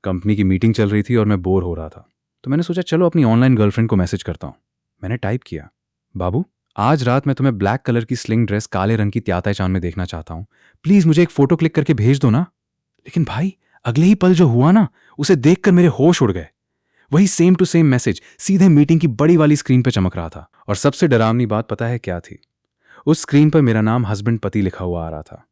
Company की meeting चल रही थी और मैं बोर हो रहा था, तो मैंने सोचा चलो अपनी ऑनलाइन गर्लफ्रेंड को मैसेज करता हूँ। मैंने टाइप किया, बाबू, आज रात मैं तुम्हें ब्लैक कलर की स्लिंग ड्रेस काले रंग की त्याताय चांद में देखना चाहता हूँ। प्लीज़ मुझे एक फ़ोटो क्लिक करके भेज दो ना। लेकिन भाई, अगले ही पल जो हुआ ना, उसे देखकर मेरे होश उड़ गए। वही सेम टू सेम मैसेज सीधे मीटिंग की बड़ी वाली स्क्रीन पर चमक रहा था। और सबसे डरावनी बात पता है क्या थी? उस स्क्रीन पर मेरा नाम हस्बैंड पति लिखा हुआ आ रहा था।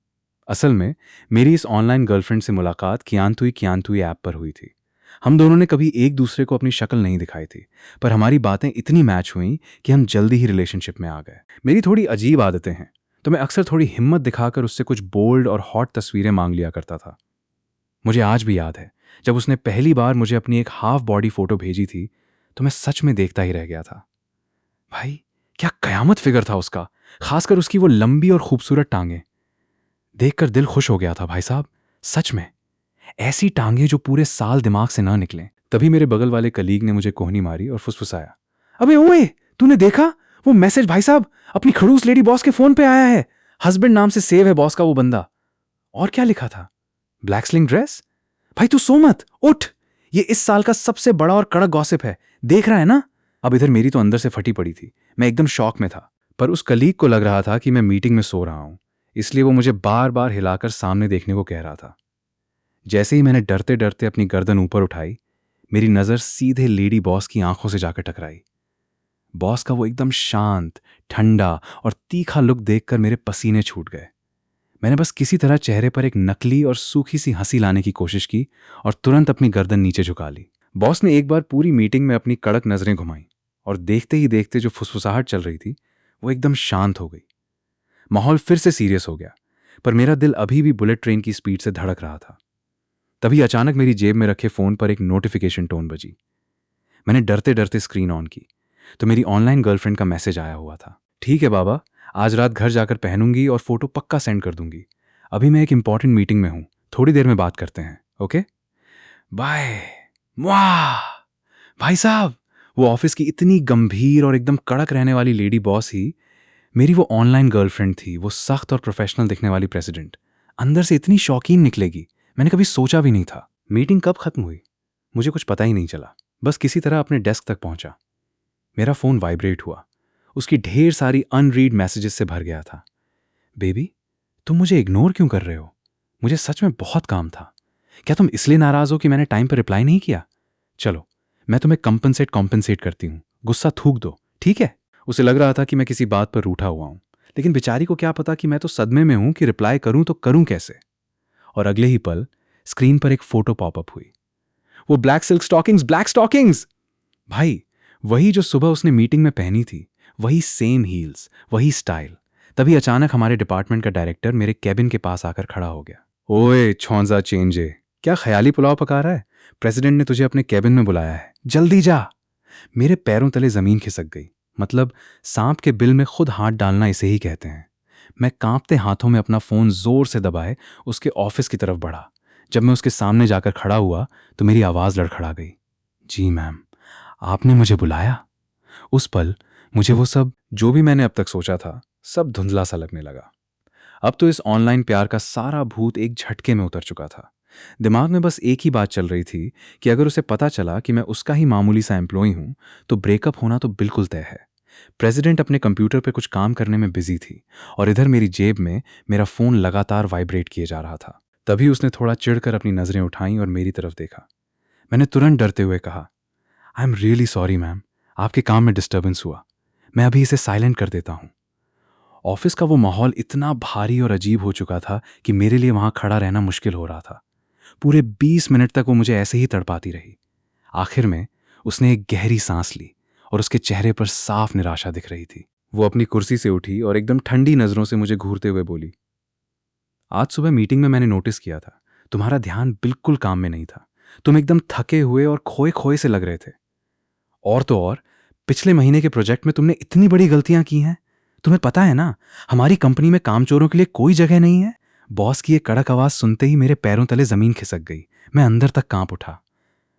असल में मेरी इस ऑनलाइन गर्लफ्रेंड से मुलाकात कियांतुई ऐप पर हुई थी। हम दोनों ने कभी एक दूसरे को अपनी शक्ल नहीं दिखाई थी, पर हमारी बातें इतनी मैच हुई कि हम जल्दी ही रिलेशनशिप में आ गए। मेरी थोड़ी अजीब आदतें हैं, तो मैं अक्सर थोड़ी हिम्मत दिखाकर उससे कुछ बोल्ड और हॉट तस्वीरें मांग लिया करता था। मुझे आज भी याद है, जब उसने पहली बार मुझे अपनी एक हाफ बॉडी फोटो भेजी थी, तो मैं सच में देखता ही रह गया था। भाई, क्या कयामत फिगर था उसका, खासकर उसकी वो लंबी और खूबसूरत टांगें। देखकर दिल खुश हो गया था भाई साहब, सच में। ऐसी टांगें जो पूरे साल दिमाग से ना निकलें। तभी मेरे बगल वाले कलीग ने मुझे कोहनी मारी और फुसफुसाया, अबे ओए, तूने देखा वो मैसेज भाई साहब, अपनी खड़ूस लेडी बॉस के फोन पे आया है। हस्बैंड नाम से सेव है बॉस का वो बंदा। और क्या लिखा था? Black sling dress. भाई तू सो मत, उठ। ये इस साल का सबसे बड़ा और कड़क गॉसिप है, देख रहा है ना? अब इधर मेरी तो अंदर से फटी पड़ी थी, मैं एकदम शॉक में था। पर उस कलीग को लग रहा था कि मैं मीटिंग में सो रहा हूं, इसलिए वो मुझे बार बार हिलाकर सामने देखने को कह रहा था। जैसे ही मैंने डरते डरते अपनी गर्दन ऊपर उठाई, मेरी नज़र सीधे लेडी बॉस की आंखों से जाकर टकराई। बॉस का वो एकदम शांत, ठंडा और तीखा लुक देखकर मेरे पसीने छूट गए। मैंने बस किसी तरह चेहरे पर एक नकली और सूखी सी हंसी लाने की कोशिश की और तुरंत अपनी गर्दन नीचे झुका ली। बॉस ने एक बार पूरी मीटिंग में अपनी कड़क नजरें घुमाई और देखते ही देखते जो फुसफुसाहट चल रही थी वो एकदम शांत हो गई। माहौल फिर से सीरियस हो गया, पर मेरा दिल अभी भी बुलेट ट्रेन की स्पीड से धड़क रहा था। तभी अचानक मेरी जेब में रखे फोन पर एक नोटिफिकेशन टोन बजी। मैंने डरते डरते स्क्रीन ऑन की, तो मेरी ऑनलाइन गर्लफ्रेंड का मैसेज आया हुआ था, ठीक है बाबा, आज रात घर जाकर पहनूंगी और फोटो पक्का सेंड कर दूंगी। अभी मैं एक इंपॉर्टेंट मीटिंग में हूं, थोड़ी देर में बात करते हैं, ओके बाय। वाह भाई साहब, वो ऑफिस की इतनी गंभीर और एकदम कड़क रहने वाली लेडी बॉस ही मेरी वो ऑनलाइन गर्लफ्रेंड थी। वो सख्त और प्रोफेशनल दिखने वाली प्रेसिडेंट अंदर से इतनी शौकीन निकलेगी, मैंने कभी सोचा भी नहीं था। मीटिंग कब खत्म हुई मुझे कुछ पता ही नहीं चला, बस किसी तरह अपने डेस्क तक पहुंचा। मेरा फोन वाइब्रेट हुआ, उसकी ढेर सारी अनरीड मैसेजेस से भर गया था। बेबी, तुम मुझे इग्नोर क्यों कर रहे हो? मुझे सच में बहुत काम था। क्या तुम इसलिए नाराज हो कि मैंने टाइम पर रिप्लाई नहीं किया? चलो, मैं तुम्हें कॉम्पनसेट करती हूँ, गुस्सा थूक दो, ठीक है? उसे लग रहा था कि मैं किसी बात पर रूठा हुआ हूं, लेकिन बेचारी को क्या पता कि मैं तो सदमे में हूं कि रिप्लाई करूं तो करूं कैसे। और अगले ही पल स्क्रीन पर एक फोटो पॉपअप हुई। वो black silk stockings, black stockings! भाई, वही जो सुबह उसने मीटिंग में पहनी थी, वही सेम हील्स, वही स्टाइल। तभी अचानक हमारे डिपार्टमेंट का डायरेक्टर मेरे कैबिन के पास आकर खड़ा हो गया। ओए छौंजा चेंजे, क्या ख्याली पुलाव पका रहा है? प्रेसिडेंट ने तुझे अपने कैबिन में बुलाया है, जल्दी जा। मेरे पैरों तले जमीन खिसक गई। मतलब सांप के बिल में खुद हाथ डालना इसे ही कहते हैं। मैं कांपते हाथों में अपना फोन जोर से दबाए उसके ऑफिस की तरफ बढ़ा। जब मैं उसके सामने जाकर खड़ा हुआ तो मेरी आवाज लड़खड़ा गई, जी मैम, आपने मुझे बुलाया? उस पल मुझे वो सब जो भी मैंने अब तक सोचा था सब धुंधला सा लगने लगा। अब तो इस ऑनलाइन प्यार का सारा भूत एक झटके में उतर चुका था। दिमाग में बस एक ही बात चल रही थी कि अगर उसे पता चला कि मैं उसका ही मामूली सा एम्प्लॉय हूं तो ब्रेकअप होना तो बिल्कुल तय है। प्रेसिडेंट अपने कंप्यूटर पे कुछ काम करने में बिजी थी और इधर मेरी जेब में मेरा फोन लगातार वाइब्रेट किए जा रहा था। तभी उसने थोड़ा चिढ़कर अपनी नजरें उठाईं और मेरी तरफ देखा। मैंने तुरंत डरते हुए कहा, आई एम रियली सॉरी मैम, आपके काम में डिस्टर्बेंस हुआ, मैं अभी इसे साइलेंट कर देता हूं। ऑफिस का वो माहौल इतना भारी और अजीब हो चुका था कि मेरे लिए वहां खड़ा रहना मुश्किल हो रहा था। पूरे 20 मिनट तक वो मुझे ऐसे ही तड़पाती रही। आखिर में उसने एक गहरी सांस ली और उसके चेहरे पर साफ निराशा दिख रही थी। वो अपनी कुर्सी से उठी और एकदम ठंडी नजरों से मुझे घूरते हुए बोली, आज सुबह मीटिंग में मैंने नोटिस किया था तुम्हारा ध्यान बिल्कुल काम में नहीं था। तुम एकदम थके हुए और खोए खोए से लग रहे थे। और तो और, पिछले महीने के प्रोजेक्ट में तुमने इतनी बड़ी गलतियां की हैं। तुम्हें पता है ना, हमारी कंपनी में कामचोरों के लिए कोई जगह नहीं है। बॉस की ये कड़क आवाज सुनते ही मेरे पैरों तले जमीन खिसक गई। मैं अंदर तक कांप उठा।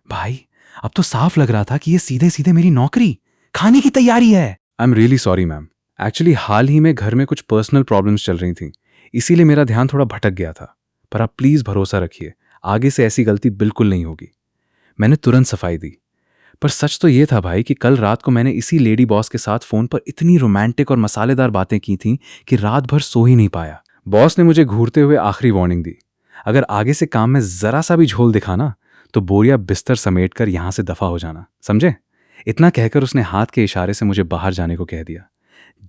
भाई, अब तो साफ लग रहा था कि ये सीधे सीधे मेरी नौकरी खाने की तैयारी है। I am really sorry ma'am, actually हाल ही में घर में कुछ पर्सनल प्रॉब्लम्स चल रही थी, इसीलिए मेरा ध्यान थोड़ा भटक गया था। पर आप प्लीज भरोसा रखिए, आगे से ऐसी गलती बिल्कुल नहीं होगी। मैंने तुरंत सफाई दी। पर सच तो ये था भाई कि कल रात को मैंने इसी लेडी बॉस के साथ फोन पर इतनी रोमांटिक और मसालेदार बातें की थीं कि रात भर सो ही नहीं पाया। बॉस ने मुझे घूरते हुए आखिरी वार्निंग दी, अगर आगे से काम में जरा सा भी झोल दिखा ना तो बोरिया बिस्तर समेट कर यहां से दफा हो जाना, समझे? इतना कहकर उसने हाथ के इशारे से मुझे बाहर जाने को कह दिया।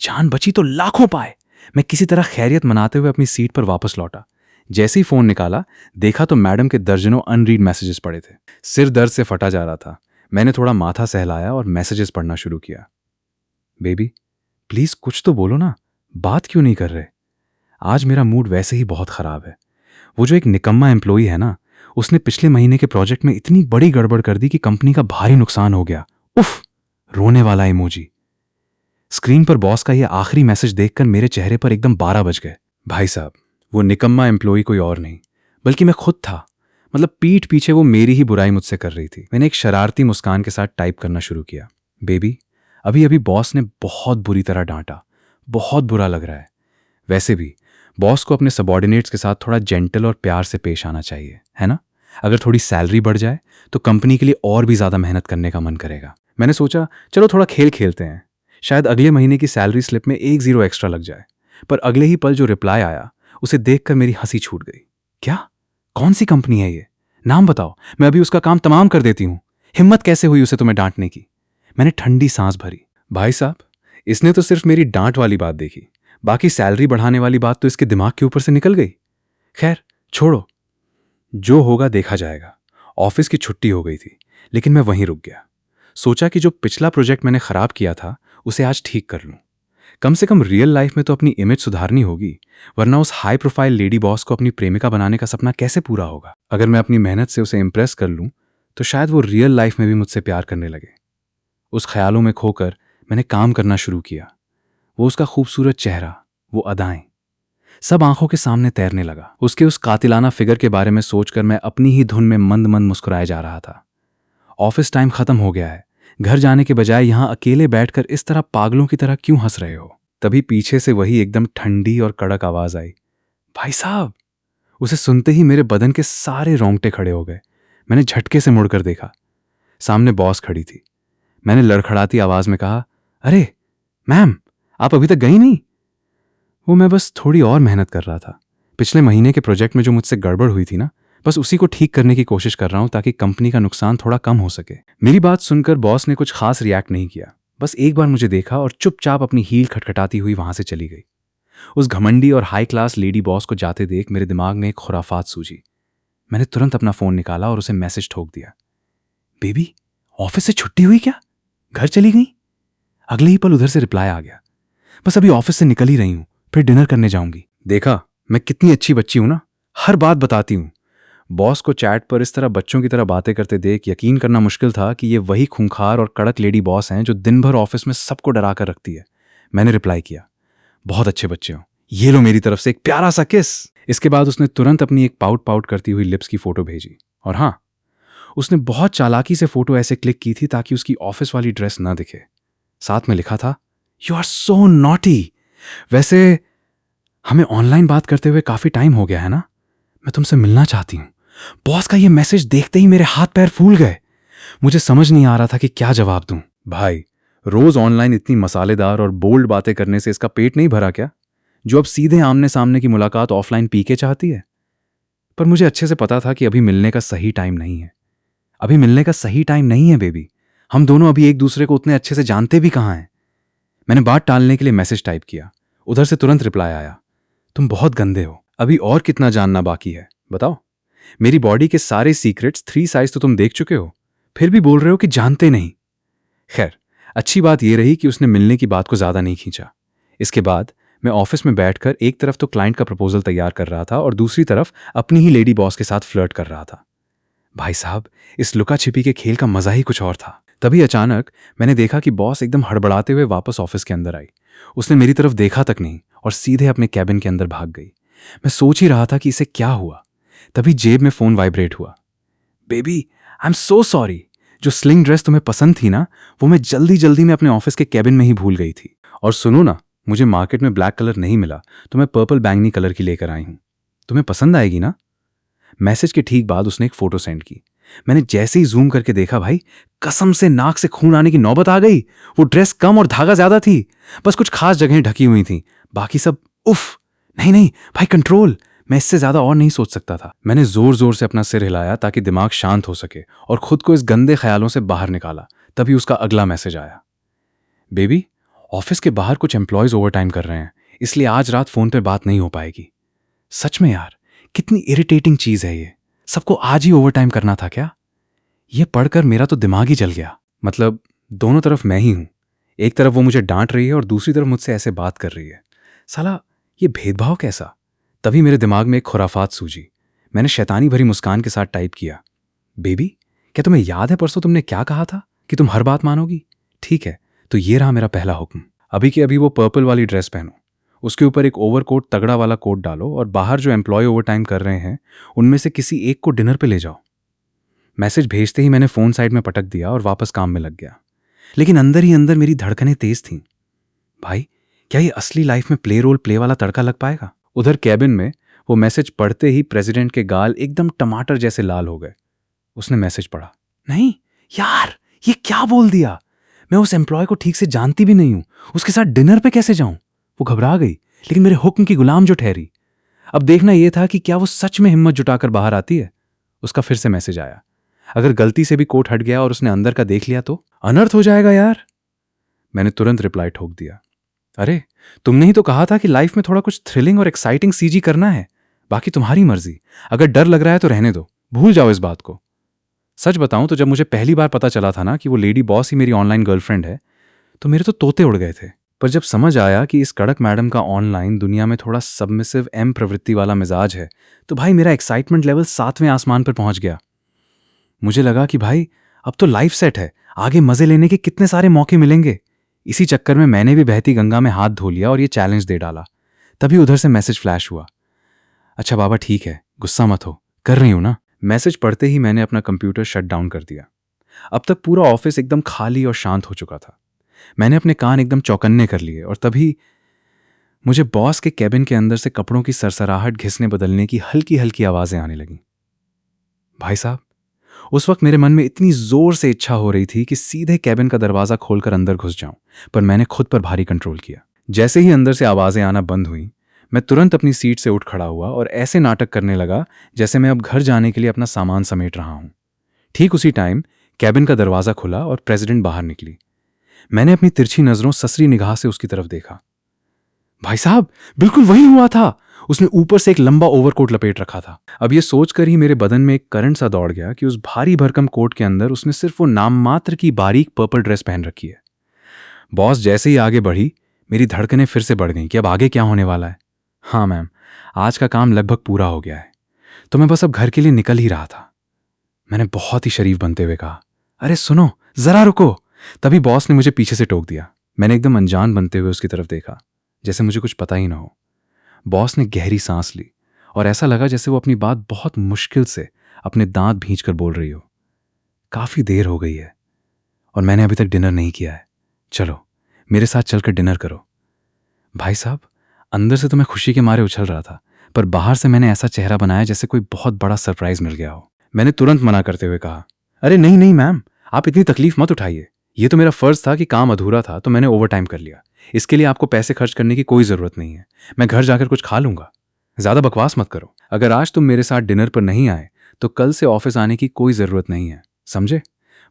जान बची तो लाखों पाए। मैं किसी तरह खैरियत मनाते हुए अपनी सीट पर वापस लौटा। जैसे ही फोन निकाला देखा तो मैडम के दर्जनों अनरीड मैसेजेस पड़े थे। सिर दर्द से फटा जा रहा था। मैंने थोड़ा माथा सहलाया और मैसेजेस पढ़ना शुरू किया। बेबी प्लीज कुछ तो बोलो ना, बात क्यों नहीं कर रहे? आज मेरा मूड वैसे ही बहुत खराब है। वो जो एक निकम्मा एम्प्लॉई है ना, उसने पिछले महीने के प्रोजेक्ट में इतनी बड़ी गड़बड़ कर दी कि कंपनी का भारी नुकसान हो गया। उफ! रोने वाला इमोजी। स्क्रीन पर बॉस का यह आखिरी मैसेज देखकर मेरे चेहरे पर एकदम 12 बज गए। भाई साहब, वो निकम्मा एम्प्लॉई कोई और नहीं बल्कि मैं खुद था। मतलब पीठ पीछे वो मेरी ही बुराई मुझसे कर रही थी। मैंने एक शरारती मुस्कान के साथ टाइप करना शुरू किया। बेबी अभी अभी बॉस ने बहुत बुरी तरह डांटा, बहुत बुरा लग रहा है। वैसे भी बॉस को अपने सबॉर्डिनेट्स के साथ थोड़ा जेंटल और प्यार से पेश आना चाहिए, है ना? अगर थोड़ी सैलरी बढ़ जाए तो कंपनी के लिए और भी ज्यादा मेहनत करने का मन करेगा। मैंने सोचा चलो थोड़ा खेल खेलते हैं, शायद अगले महीने की सैलरी स्लिप में 1 0 एक्स्ट्रा लग जाए। पर अगले ही पल जो रिप्लाई आया उसे देखकर मेरी हंसी छूट गई। क्या? कौन सी कंपनी है ये? नाम बताओ, मैं अभी उसका काम तमाम कर देती हूं। हिम्मत कैसे हुई उसे तुम्हें डांटने की? मैंने ठंडी सांस भरी। भाई साहब, इसने तो सिर्फ मेरी डांट वाली बात देखी, बाकी सैलरी बढ़ाने वाली बात तो इसके दिमाग के ऊपर से निकल गई। खैर छोड़ो, जो होगा देखा जाएगा। ऑफिस की छुट्टी हो गई थी, लेकिन मैं वहीं रुक गया। सोचा कि जो पिछला प्रोजेक्ट मैंने खराब किया था उसे आज ठीक कर लूं। कम से कम रियल लाइफ में तो अपनी इमेज सुधारनी होगी, वरना उस हाई प्रोफाइल लेडी बॉस को अपनी प्रेमिका बनाने का सपना कैसे पूरा होगा? अगर मैं अपनी मेहनत से उसे इंप्रेस कर लूं तो शायद वो रियल लाइफ में भी मुझसे प्यार करने लगे। उस ख्यालों में खोकर मैंने काम करना शुरू किया। वो उसका खूबसूरत चेहरा, वो अदाएं, सब आंखों के सामने तैरने लगा। उसके उस कातिलाना फिगर के बारे में सोचकर मैं अपनी ही धुन में मंद मंद मुस्कुराए जा रहा था। ऑफिस टाइम खत्म हो गया है, घर जाने के बजाय यहां अकेले बैठकर इस तरह पागलों की तरह क्यों हंस रहे हो? तभी पीछे से वही एकदम ठंडी और कड़क आवाज आई, भाई साहब। उसे सुनते ही मेरे बदन के सारे रोंगटे खड़े हो गए। मैंने झटके से मुड़कर देखा, सामने बॉस खड़ी थी। मैंने लड़खड़ाती आवाज में कहा, अरे मैम, आप अभी तक गई नहीं? वो मैं बस थोड़ी और मेहनत कर रहा था। पिछले महीने के प्रोजेक्ट में जो मुझसे गड़बड़ हुई थी ना, बस उसी को ठीक करने की कोशिश कर रहा हूं ताकि कंपनी का नुकसान थोड़ा कम हो सके। मेरी बात सुनकर बॉस ने कुछ खास रिएक्ट नहीं किया, बस एक बार मुझे देखा और चुपचाप अपनी हील खटखटाती हुई वहां से चली गई। उस घमंडी और हाई क्लास लेडी बॉस को जाते देख मेरे दिमाग में एक खुराफात सूझी। मैंने तुरंत अपना फोन निकाला और उसे मैसेज ठोक दिया, बेबी ऑफिस से छुट्टी हुई क्या? घर चली गई? अगले ही पल उधर से रिप्लाई आ गया, बस अभी ऑफिस से निकल ही रही हूं, फिर डिनर करने जाऊंगी। देखा मैं कितनी अच्छी बच्ची हूं ना, हर बात बताती हूं। बॉस को चैट पर इस तरह बच्चों की तरह बातें करते देख यकीन करना मुश्किल था कि ये वही खूंखार और कड़क लेडी बॉस हैं जो दिन भर ऑफिस में सबको डरा कर रखती है। मैंने रिप्लाई किया, बहुत अच्छे बच्चे हो, ये लो मेरी तरफ से एक प्यारा सा किस। इसके बाद उसने तुरंत अपनी एक पाउट पाउट करती हुई लिप्स की फोटो भेजी। और हाँ, उसने बहुत चालाकी से फोटो ऐसे क्लिक की थी ताकि उसकी ऑफिस वाली ड्रेस ना दिखे। साथ में लिखा था, यू आर सो नॉटी। वैसे हमें ऑनलाइन बात करते हुए काफी टाइम हो गया है ना, मैं तुमसे मिलना चाहती हूं। बॉस का ये मैसेज देखते ही मेरे हाथ पैर फूल गए। मुझे समझ नहीं आ रहा था कि क्या जवाब दूं। भाई, रोज ऑनलाइन इतनी मसालेदार और बोल्ड बातें करने से इसका पेट नहीं भरा क्या, जो अब सीधे आमने सामने की मुलाकात ऑफलाइन पी के चाहती है? पर मुझे अच्छे से पता था कि अभी मिलने का सही टाइम नहीं है। अभी मिलने का सही टाइम नहीं है बेबी। हम दोनों अभी एक दूसरे को उतने अच्छे से जानते भी कहां हैं। मैंने बात टालने के लिए मैसेज टाइप किया। उधर से तुरंत रिप्लाई आया, तुम बहुत गंदे हो, अभी और कितना जानना बाकी है बताओ? मेरी बॉडी के सारे सीक्रेट्स 3 साइज तो तुम देख चुके हो, फिर भी बोल रहे हो कि जानते नहीं। खैर, अच्छी बात यह रही कि उसने मिलने की बात को ज्यादा नहीं खींचा। इसके बाद मैं ऑफिस में बैठकर एक तरफ तो क्लाइंट का प्रपोजल तैयार कर रहा था और दूसरी तरफ अपनी ही लेडी बॉस के साथ फ्लर्ट कर रहा था। भाई साहब, इस लुका छिपी के खेल का मजा ही कुछ और था। तभी अचानक मैंने देखा कि बॉस एकदम हड़बड़ाते हुए वापस ऑफिस के अंदर आई। उसने मेरी तरफ देखा तक नहीं और सीधे अपने कैबिन के अंदर भाग गई। मैं सोच ही रहा था कि इसे क्या हुआ, तभी जेब में फोन वाइब्रेट हुआ। Baby, I am so sorry. जो स्लिंग ड्रेस तुम्हें पसंद थी ना, वो मैं जल्दी जल्दी में अपने ऑफिस के कैबिन में ही भूल गई थी। और सुनो ना, मुझे मार्केट में ब्लैक कलर नहीं मिला तो मैं पर्पल बैंगनी कलर की लेकर आई हूं। तुम्हें पसंद आएगी ना? मैसेज के ठीक बाद उसने एक फोटो सेंड की। मैंने जैसे ही जूम करके देखा भाई, कसम से नाक से खून आने की नौबत आ गई। वो ड्रेस कम और धागा ज्यादा थी, बस कुछ खास जगहें ढकी हुई थी, बाकी सब उफ। नहीं नहीं भाई, कंट्रोल। मैं इससे ज्यादा और नहीं सोच सकता था। मैंने जोर जोर से अपना सिर हिलाया ताकि दिमाग शांत हो सके और खुद को इस गंदे ख्यालों से बाहर निकाला। तभी उसका अगला मैसेज आया, बेबी, ऑफिस के बाहर कुछ एम्प्लॉयज ओवर टाइम कर रहे हैं, इसलिए आज रात फोन पे बात नहीं हो पाएगी। सच में यार, कितनी इरिटेटिंग चीज है ये। सबको आज ही ओवर टाइम करना था क्या? ये पढ़कर मेरा तो दिमाग ही जल गया। मतलब दोनों तरफ मैं ही हूं। एक तरफ वो मुझे डांट रही है और दूसरी तरफ मुझसे ऐसे बात कर रही है। साला, ये भेदभाव कैसा? तभी मेरे दिमाग में एक खुराफात सूझी। मैंने शैतानी भरी मुस्कान के साथ टाइप किया, बेबी, क्या तुम्हें याद है परसों तुमने क्या कहा था कि तुम हर बात मानोगी? ठीक है, तो ये रहा मेरा पहला हुक्म। अभी के अभी वो पर्पल वाली ड्रेस पहनो, उसके ऊपर एक ओवरकोट तगड़ा वाला कोट डालो और बाहर जो एम्प्लॉय ओवर टाइम कर रहे हैं उनमें से किसी एक को डिनर पे ले जाओ। मैसेज भेजते ही मैंने फोन साइड में पटक दिया और वापस काम में लग गया। लेकिन अंदर ही अंदर मेरी धड़कनें तेज थीं। भाई, क्या ये असली लाइफ में प्ले रोल प्ले वाला तड़का लग पाएगा? उधर कैबिन में वो मैसेज पढ़ते ही प्रेसिडेंट के गाल एकदम टमाटर जैसे लाल हो गए। उसने मैसेज पढ़ा, नहीं यार, ये क्या बोल दिया? मैं उस एम्प्लॉय को ठीक से जानती भी नहीं हूं, उसके साथ डिनर पे कैसे जाऊं? वो घबरा गई, लेकिन मेरे हुक्म की गुलाम जो ठहरी। अब देखना यह था कि क्या वो सच में हिम्मत जुटाकर बाहर आती है। उसका फिर से मैसेज आया, अगर गलती से भी कोट हट गया और उसने अंदर का देख लिया तो अनर्थ हो जाएगा यार। मैंने तुरंत रिप्लाई ठोक दिया, अरे तुमने ही तो कहा था कि लाइफ में थोड़ा कुछ थ्रिलिंग और एक्साइटिंग सीजी करना है, बाकी तुम्हारी मर्जी। अगर डर लग रहा है तो रहने दो, भूल जाओ इस बात को। सच बताऊं तो जब मुझे पहली बार पता चला था ना कि वो लेडी बॉस ही मेरी ऑनलाइन गर्लफ्रेंड है, तो मेरे तो तोते उड़ गए थे। पर जब समझ आया कि इस कड़क मैडम का ऑनलाइन दुनिया में थोड़ा सबमिसिव एम प्रवृत्ति वाला मिजाज है, तो भाई मेरा एक्साइटमेंट लेवल 7वें आसमान पर पहुंच गया। मुझे लगा कि भाई अब तो लाइफ सेट है, आगे मजे लेने के कितने सारे मौके मिलेंगे। इसी चक्कर में मैंने भी बहती गंगा में हाथ धो लिया और ये चैलेंज दे डाला। तभी उधर से मैसेज फ्लैश हुआ, अच्छा बाबा ठीक है, गुस्सा मत हो, कर रही हूं ना। मैसेज पढ़ते ही मैंने अपना कंप्यूटर शट डाउन कर दिया। अब तक पूरा ऑफिस एकदम खाली और शांत हो चुका था। मैंने अपने कान एकदम चौकन्ने कर लिए और तभी मुझे बॉस के कैबिन के अंदर से कपड़ों की सरसराहट घिसने बदलने की हल्की हल्की आवाजें आने लगीं। भाई साहब, उस वक्त मेरे मन में इतनी जोर से इच्छा हो रही थी कि सीधे कैबिन का दरवाजा खोलकर अंदर घुस जाऊं, पर मैंने खुद पर भारी कंट्रोल किया। जैसे ही अंदर से आवाजें आना बंद हुई, मैं तुरंत अपनी सीट से उठ खड़ा हुआ और ऐसे नाटक करने लगा जैसे मैं अब घर जाने के लिए अपना सामान समेट रहा हूं। ठीक उसी टाइम कैबिन का दरवाजा खुला और प्रेसिडेंट बाहर निकली। मैंने अपनी तिरछी नजरों ससरी निगाह से उसकी तरफ देखा। भाई साहब, बिल्कुल वही हुआ था। उसने ऊपर से एक लंबा ओवरकोट लपेट रखा था। अब यह सोचकर ही मेरे बदन में एक करंट सा दौड़ गया कि उस भारी भरकम कोट के अंदर उसने सिर्फ वो नाममात्र की बारीक पर्पल ड्रेस पहन रखी है। बॉस जैसे ही आगे बढ़ी, मेरी धड़कनें फिर से बढ़ गईं कि अब आगे क्या होने वाला है। हाँ मैम, आज का काम लगभग पूरा हो गया है, तो मैं बस अब घर के लिए निकल ही रहा था। मैंने बहुत ही शरीफ बनते हुए कहा, अरे सुनो, जरा रुको। तभी बॉस ने मुझे पीछे से टोक दिया। मैंने एकदम अनजान बनते हुए उसकी तरफ देखा, जैसे मुझे कुछ पता ही ना हो। बॉस ने गहरी सांस ली और ऐसा लगा जैसे वो अपनी बात बहुत मुश्किल से अपने दांत भींचकर बोल रही हो। काफी देर हो गई है और मैंने अभी तक डिनर नहीं किया है, चलो मेरे साथ चलकर डिनर करो। भाई साहब, अंदर से तो मैं खुशी के मारे उछल रहा था, पर बाहर से मैंने ऐसा चेहरा बनाया जैसे कोई बहुत बड़ा सरप्राइज मिल गया हो। मैंने तुरंत मना करते हुए कहा, अरे नहीं नहीं मैम, आप इतनी तकलीफ मत उठाइए। ये तो मेरा फर्ज था कि काम अधूरा था तो मैंने ओवर टाइम कर लिया। इसके लिए आपको पैसे खर्च करने की कोई जरूरत नहीं है। मैं घर जाकर कुछ खा लूंगा। ज्यादा बकवास मत करो। अगर आज तुम मेरे साथ डिनर पर नहीं आए तो कल से ऑफिस आने की कोई जरूरत नहीं है, समझे?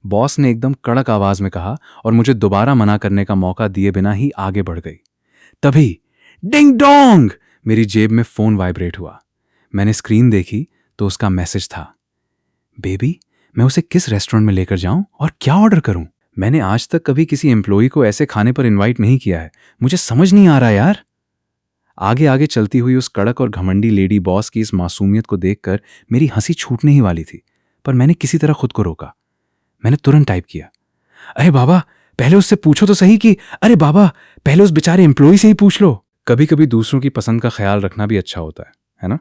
बॉस ने एकदम कड़क आवाज में कहा और मुझे दोबारा मना करने का मौका दिए बिना ही आगे बढ़ गई। तभी डिंग डोंग, मेरी जेब में फोन वाइब्रेट हुआ। मैंने स्क्रीन देखी तो उसका मैसेज था, बेबी, मैं उसे किस रेस्टोरेंट में लेकर जाऊं और क्या ऑर्डर करूं? मैंने आज तक कभी किसी एम्प्लॉई को ऐसे खाने पर इनवाइट नहीं किया है। मुझे समझ नहीं आ रहा यार। आगे आगे चलती हुई उस कड़क और घमंडी लेडी बॉस की इस मासूमियत को देखकर मेरी हंसी छूटने ही वाली थी, पर मैंने किसी तरह खुद को रोका। मैंने तुरंत टाइप किया, अरे बाबा, पहले उससे पूछो तो सही कि अरे बाबा, पहले उस बेचारे एम्प्लॉई से ही पूछ लो। कभी कभी दूसरों की पसंद का ख्याल रखना भी अच्छा होता है ना?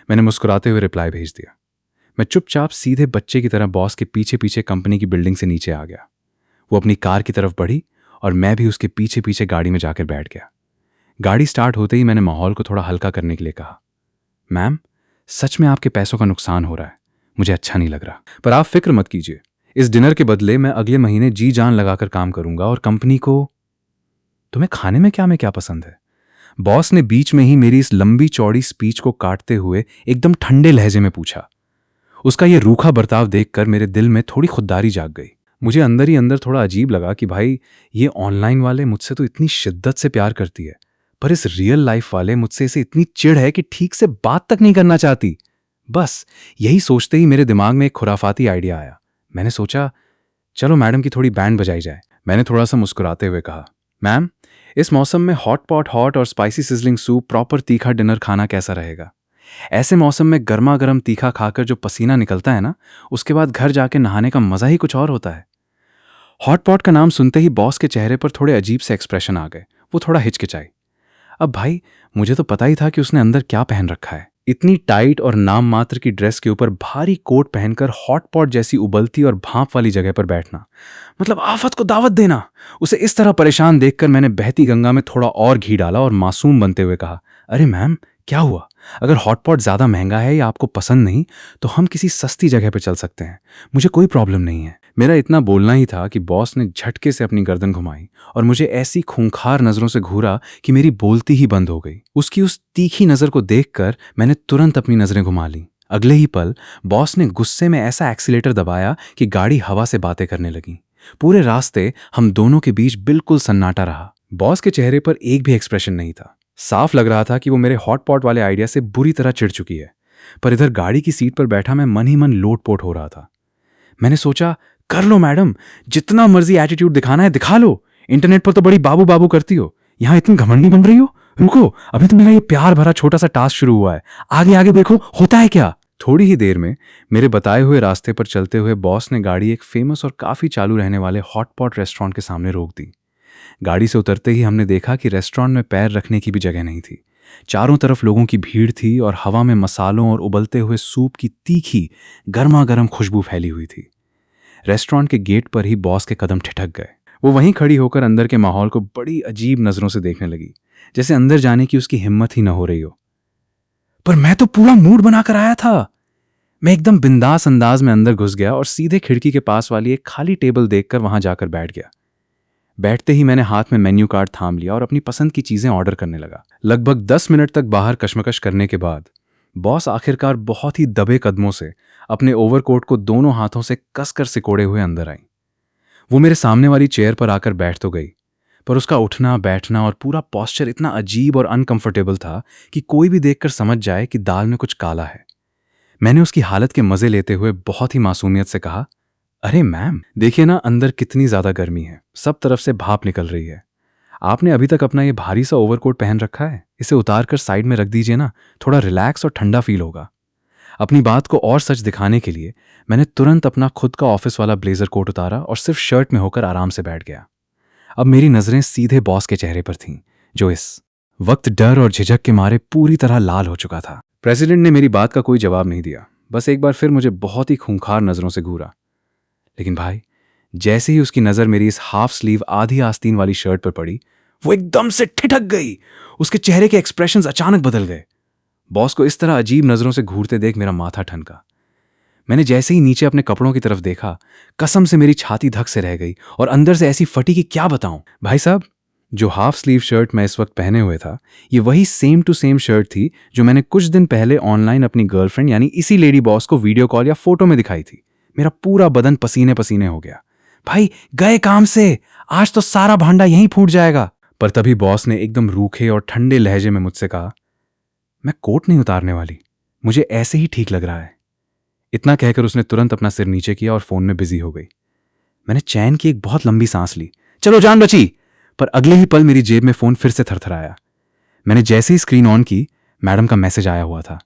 मैंने मुस्कुराते हुए रिप्लाई भेज दिया। मैं चुपचाप सीधे बच्चे की तरह बॉस के पीछे पीछे कंपनी की बिल्डिंग से नीचे आ गया। वो अपनी कार की तरफ बढ़ी और मैं भी उसके पीछे पीछे गाड़ी में जाकर बैठ गया। गाड़ी स्टार्ट होते ही मैंने माहौल को थोड़ा हल्का करने के लिए कहा, मैम, सच में आपके पैसों का नुकसान हो रहा है। मुझे अच्छा नहीं लग रहा, पर आप फिक्र मत कीजिए, इस डिनर के बदले मैं अगले महीने जी जान लगाकर काम करूंगा और कंपनी को। तुम्हें खाने में क्या पसंद है? बॉस ने बीच में ही मेरी इस लंबी चौड़ी स्पीच को काटते हुए एकदम ठंडे लहजे में पूछा। उसका यह रूखा बर्ताव देखकर मेरे दिल में थोड़ी खुददारी जाग गई। मुझे अंदर ही अंदर थोड़ा अजीब लगा कि भाई, ये ऑनलाइन वाले मुझसे तो इतनी शिद्दत से प्यार करती है, पर इस रियल लाइफ वाले मुझसे इसे इतनी चिढ़ है कि ठीक से बात तक नहीं करना चाहती। बस यही सोचते ही मेरे दिमाग में एक खुराफाती आइडिया आया। मैंने सोचा, चलो मैडम की थोड़ी बैंड बजाई जाए। मैंने थोड़ा सा मुस्कुराते हुए कहा, मैम, इस मौसम में हॉट पॉट हॉट और स्पाइसी सिजलिंग सूप प्रॉपर तीखा डिनर खाना कैसा रहेगा? ऐसे मौसम में गर्मा गर्म तीखा खाकर जो पसीना निकलता है ना, उसके बाद घर जाके नहाने का मजा ही कुछ और होता है। हॉट पॉट का नाम सुनते ही बॉस के चेहरे पर थोड़े अजीब से एक्सप्रेशन आ गए। वो थोड़ा हिचकिचाई। अब भाई, मुझे तो पता ही था कि उसने अंदर क्या पहन रखा है। इतनी टाइट और नाम मात्र की ड्रेस के ऊपर भारी कोट पहनकर हॉट पॉट जैसी उबलती और भाप वाली जगह पर बैठना, मतलब आफत को दावत देना। उसे इस तरह परेशान देखकर मैंने बहती गंगा में थोड़ा और घी डाला और मासूम बनते हुए कहा, अरे मैम, क्या हुआ? अगर हॉट पॉट ज्यादा महंगा है या आपको पसंद नहीं तो हम किसी सस्ती जगह पर चल सकते हैं, मुझे कोई प्रॉब्लम नहीं है। मेरा इतना बोलना ही था कि बॉस ने झटके से अपनी गर्दन घुमाई और मुझे ऐसी खूंखार नजरों से घूरा कि मेरी बोलती ही बंद हो गई। उसकी उस तीखी नजर को देखकर मैंने तुरंत अपनी नजरें घुमा ली। अगले ही पल बॉस ने गुस्से में ऐसा एक्सीलेटर दबाया कि गाड़ी हवा से बातें करने लगी। पूरे रास्ते हम दोनों के बीच बिल्कुल सन्नाटा रहा। बॉस के चेहरे पर एक भी एक्सप्रेशन नहीं था। साफ लग रहा था कि वो मेरे हॉट पॉट वाले आइडिया से बुरी तरह चिढ़ चुकी है। पर इधर गाड़ी की सीट पर बैठा मैं मन ही मन लोटपोट हो रहा था। मैंने सोचा, कर लो मैडम, जितना मर्जी एटीट्यूड दिखाना है दिखा लो। इंटरनेट पर तो बड़ी बाबू बाबू करती हो, यहां इतनी घमंडी बन रही हो। रुको, अभी तो मेरा ये प्यार भरा छोटा सा टास्क शुरू हुआ है, आगे आगे देखो होता है क्या। थोड़ी ही देर में मेरे बताए हुए रास्ते पर चलते हुए बॉस ने गाड़ी एक फेमस और काफी चालू रहने वाले हॉटपॉट रेस्टोरेंट के सामने रोक दी। गाड़ी से उतरते ही हमने देखा कि रेस्टोरेंट में पैर रखने की भी जगह नहीं थी। चारों तरफ लोगों की भीड़ थी और हवा में मसालों और उबलते हुए सूप की तीखी गर्मा गर्म खुशबू फैली हुई थी। रेस्टोरेंट के गेट पर ही बॉस के कदम ठिठक गए। वो वहीं खड़ी होकर अंदर के माहौल को बड़ी अजीब नजरों से देखने लगी, जैसे अंदर जाने की उसकी हिम्मत ही न हो रही हो। पर मैं तो पूरा मूड बनाकर आया था। मैं एकदम बिंदास अंदाज में अंदर घुस गया और सीधे खिड़की के पास वाली एक खाली टेबल देखकर वहां जाकर बैठ गया। बैठते ही मैंने हाथ में मेन्यू कार्ड थाम लिया और अपनी पसंद की चीजें ऑर्डर करने लगा। लगभग 10 मिनट तक बाहर कशमकश करने के बाद बॉस आखिरकार बहुत ही दबे कदमों से अपने ओवरकोट को दोनों हाथों से कसकर सिकोड़े हुए अंदर आई। वो मेरे सामने वाली चेयर पर आकर बैठ तो गई, पर उसका उठना बैठना और पूरा पॉस्चर इतना अजीब और अनकंफर्टेबल था कि कोई भी देखकर समझ जाए कि दाल में कुछ काला है। मैंने उसकी हालत के मजे लेते हुए बहुत ही मासूमियत से कहा, अरे मैम, देखिए ना अंदर कितनी ज्यादा गर्मी है, सब तरफ से भाप निकल रही है। आपने अभी तक अपना ये भारी सा ओवरकोट पहन रखा है, इसे उतार कर साइड में रख दीजिए ना, थोड़ा रिलैक्स और ठंडा फील होगा। अपनी बात को और सच दिखाने के लिए मैंने तुरंत अपना खुद का ऑफिस वाला ब्लेजर कोट उतारा और सिर्फ शर्ट में होकर आराम से बैठ गया। अब मेरी नजरें सीधे बॉस के चेहरे पर थीं, जो इस वक्त डर और झिझक के मारे पूरी तरह लाल हो चुका था। प्रेसिडेंट ने मेरी बात का कोई जवाब नहीं दिया, बस एक बार फिर मुझे बहुत ही खूंखार नजरों से घूरा। लेकिन भाई, जैसे ही उसकी नजर मेरी इस हाफ स्लीव आधी आस्तीन वाली शर्ट पर पड़ी, वो एकदम से ठिठक गई। उसके चेहरे के एक्सप्रेशंस अचानक बदल गए। बॉस को इस तरह अजीब नजरों से घूरते देख मेरा माथा ठनका। मैंने जैसे ही नीचे अपने कपड़ों की तरफ देखा, कसम से मेरी छाती धक से रह गई और अंदर से ऐसी फटी कि क्या बताऊं। भाई साहब, जो हाफ स्लीव शर्ट मैं इस वक्त पहने हुए था, ये वही सेम टू सेम शर्ट थी जो मैंने कुछ दिन पहले ऑनलाइन अपनी गर्लफ्रेंड यानी इसी लेडी बॉस को वीडियो कॉल या फोटो में दिखाई थी। मेरा पूरा बदन पसीने पसीने हो गया। भाई, गए काम से, आज तो सारा भांडा यहीं फूट जाएगा। पर तभी बॉस ने एकदम रूखे और ठंडे लहजे में मुझसे कहा, मैं कोट नहीं उतारने वाली, मुझे ऐसे ही ठीक लग रहा है। इतना कहकर उसने तुरंत अपना सिर नीचे किया और फोन में बिजी हो गई। मैंने चैन की एक बहुत लंबी सांस ली, चलो जान बची। पर अगले ही पल मेरी जेब में फोन फिर से थरथराया। मैंने जैसे ही स्क्रीन ऑन की, मैडम का मैसेज आया हुआ था,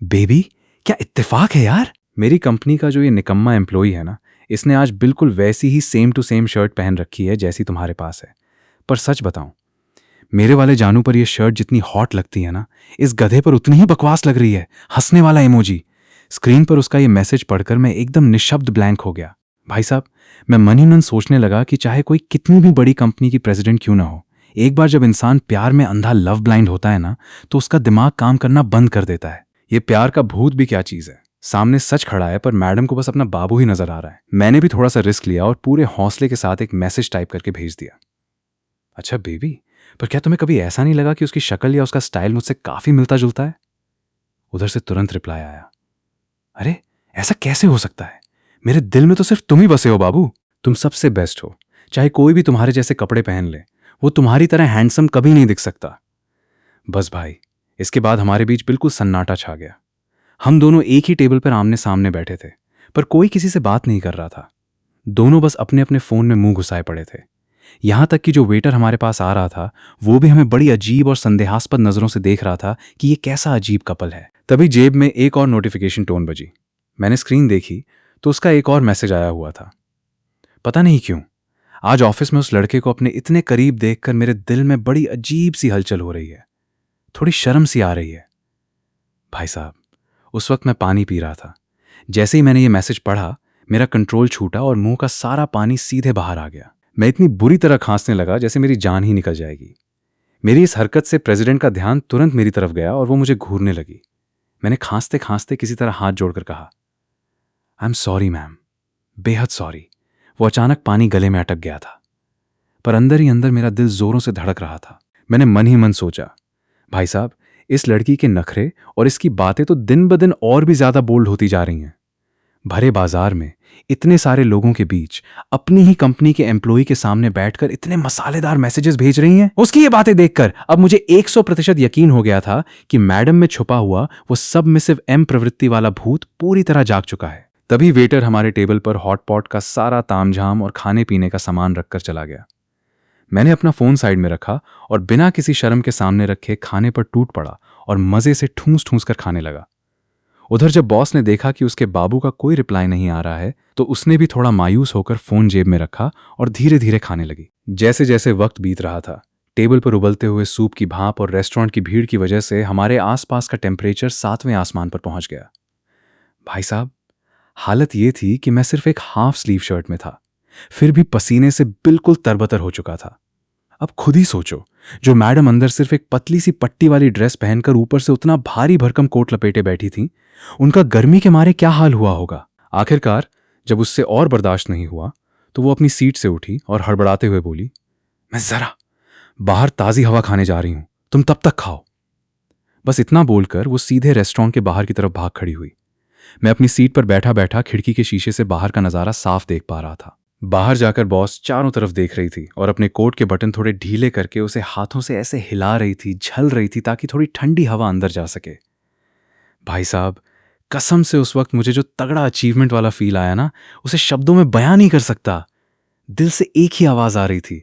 बेबी, क्या इत्तेफाक है यार। मेरी कंपनी का जो ये निकम्मा एम्प्लॉई है ना, इसने आज बिल्कुल वैसी ही सेम टू सेम शर्ट पहन रखी है जैसी तुम्हारे पास है। पर सच बताऊं, मेरे वाले जानू पर यह शर्ट जितनी हॉट लगती है ना, इस गधे पर उतनी ही बकवास लग रही है। हंसने वाला इमोजी। स्क्रीन पर उसका यह मैसेज पढ़कर मैं एकदम निशब्द ब्लैंक हो गया। भाई साहब, मैं मन ही मन सोचने लगा कि चाहे कोई कितनी भी बड़ी कंपनी की प्रेसिडेंट क्यों ना हो, एक बार जब इंसान प्यार में अंधा लव ब्लाइंड होता है ना, तो उसका दिमाग काम करना बंद कर देता है। ये प्यार का भूत भी क्या चीज है। सामने सच खड़ा है, पर मैडम को बस अपना बाबू ही नजर आ रहा है। मैंने भी थोड़ा सा रिस्क लिया और पूरे हौसले के साथ एक मैसेज टाइप करके भेज दिया। अच्छा बेबी, पर क्या तुम्हें कभी ऐसा नहीं लगा कि उसकी शक्ल या उसका स्टाइल मुझसे काफी मिलता जुलता है? उधर से तुरंत रिप्लाई आया, अरे ऐसा कैसे हो सकता है? मेरे दिल में तो सिर्फ तुम ही बसे हो बाबू। तुम सबसे बेस्ट हो। चाहे कोई भी तुम्हारे जैसे कपड़े पहन ले, वो तुम्हारी तरह हैंडसम कभी नहीं दिख सकता। बस भाई, इसके बाद हमारे बीच बिल्कुल सन्नाटा छा गया। हम दोनों एक ही टेबल पर आमने सामने बैठे थे, पर कोई किसी से बात नहीं कर रहा था। दोनों बस अपने अपने फोन में मुंह घुसाए पड़े थे। यहां तक कि जो वेटर हमारे पास आ रहा था, वो भी हमें बड़ी अजीब और संदेहास्पद नजरों से देख रहा था कि ये कैसा अजीब कपल है। तभी जेब में एक और नोटिफिकेशन टोन बजी। मैंने स्क्रीन देखी तो उसका एक और मैसेज आया हुआ था। पता नहीं क्यों आज ऑफिस में उस लड़के को अपने इतने करीब देखकर मेरे दिल में बड़ी अजीब सी हलचल हो रही है। थोड़ी शर्म सी आ रही है। भाई साहब, उस वक्त मैं पानी पी रहा था। जैसे ही मैंने ये मैसेज पढ़ा, मेरा कंट्रोल छूटा और मुंह का सारा पानी सीधे बाहर आ गया। मैं इतनी बुरी तरह खांसने लगा जैसे मेरी जान ही निकल जाएगी। मेरी इस हरकत से प्रेसिडेंट का ध्यान तुरंत मेरी तरफ गया और वो मुझे घूरने लगी। मैंने खांसते खांसते किसी तरह हाथ जोड़कर कहा, आई एम सॉरी मैम, बेहद सॉरी। वो अचानक पानी गले में अटक गया था, पर अंदर ही अंदर मेरा दिल जोरों से धड़क रहा था। मैंने मन ही मन सोचा, भाई साहब, इस लड़की के नखरे और इसकी बातें तो दिन ब दिन और भी ज्यादा बोल्ड होती जा रही हैं। भरे बाजार में इतने सारे लोगों के बीच अपनी ही कंपनी के एम्प्लॉय के सामने बैठकर इतने मसालेदार मैसेजेस भेज रही हैं। उसकी ये बातें देखकर अब मुझे 100% यकीन हो गया था कि मैडम में छुपा हुआ वो सबमिसिव एम प्रवृत्ति वाला भूत पूरी तरह जाग चुका है। तभी वेटर हमारे टेबल पर हॉट पॉट का सारा तामझाम और खाने पीने का सामान रखकर चला गया। मैंने अपना फोन साइड में रखा और बिना किसी शर्म के सामने रखे खाने पर टूट पड़ा और मजे से ठूंस ठूंस कर खाने लगा। उधर जब बॉस ने देखा कि उसके बाबू का कोई रिप्लाई नहीं आ रहा है, तो उसने भी थोड़ा मायूस होकर फोन जेब में रखा और धीरे धीरे खाने लगी। जैसे जैसे वक्त बीत रहा था, टेबल पर उबलते हुए सूप की भाप और रेस्टोरेंट की भीड़ की वजह से हमारे आसपास का टेम्परेचर 7वें आसमान पर पहुंच गया। भाई साहब, हालत यह थी कि मैं सिर्फ एक हाफ स्लीव शर्ट में था, फिर भी पसीने से बिल्कुल तरबतर हो चुका था। अब खुद ही सोचो, जो मैडम अंदर सिर्फ एक पतली सी पट्टी वाली ड्रेस पहनकर ऊपर से उतना भारी भरकम कोट लपेटे बैठी थी, उनका गर्मी के मारे क्या हाल हुआ होगा। आखिरकार जब उससे और बर्दाश्त नहीं हुआ, तो वो अपनी सीट से उठी और हड़बड़ाते हुए बोली, मैं जरा बाहर ताजी हवा खाने जा रही हूं, तुम तब तक खाओ। बस इतना बोलकर वो सीधे रेस्टोरेंट के बाहर की तरफ भाग खड़ी हुई। मैं अपनी सीट पर बैठा बैठा खिड़की के शीशे से बाहर का नजारा साफ देख पा रहा था। बाहर जाकर बॉस चारों तरफ देख रही थी और अपने कोट के बटन थोड़े ढीले करके उसे हाथों से ऐसे हिला रही थी, झल रही थी, ताकि थोड़ी ठंडी हवा अंदर जा सके। भाई साहब, कसम से उस वक्त मुझे जो तगड़ा अचीवमेंट वाला फील आया ना, उसे शब्दों में बयां नहीं कर सकता। दिल से एक ही आवाज आ रही थी,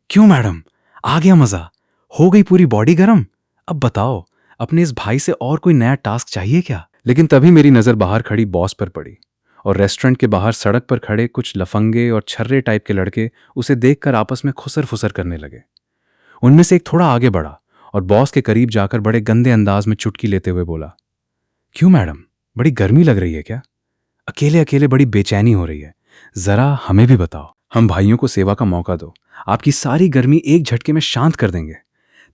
क्यों मैडम, आ गया मजा, हो गई पूरी बॉडी गरम। अब बताओ, अपने इस भाई से और कोई नया टास्क चाहिए क्या? लेकिन तभी मेरी नजर बाहर खड़ी बॉस पर पड़ी और रेस्टोरेंट के बाहर सड़क पर खड़े कुछ लफंगे और छर्रे टाइप के लड़के उसे देखकर आपस में खुसर फुसर करने लगे। उनमें से एक थोड़ा आगे बढ़ा और बॉस के करीब जाकर बड़े गंदे अंदाज में चुटकी लेते हुए बोला, क्यों मैडम, बड़ी गर्मी लग रही है क्या? अकेले अकेले बड़ी बेचैनी हो रही है, जरा हमें भी बताओ, हम भाइयों को सेवा का मौका दो, आपकी सारी गर्मी एक झटके में शांत कर देंगे।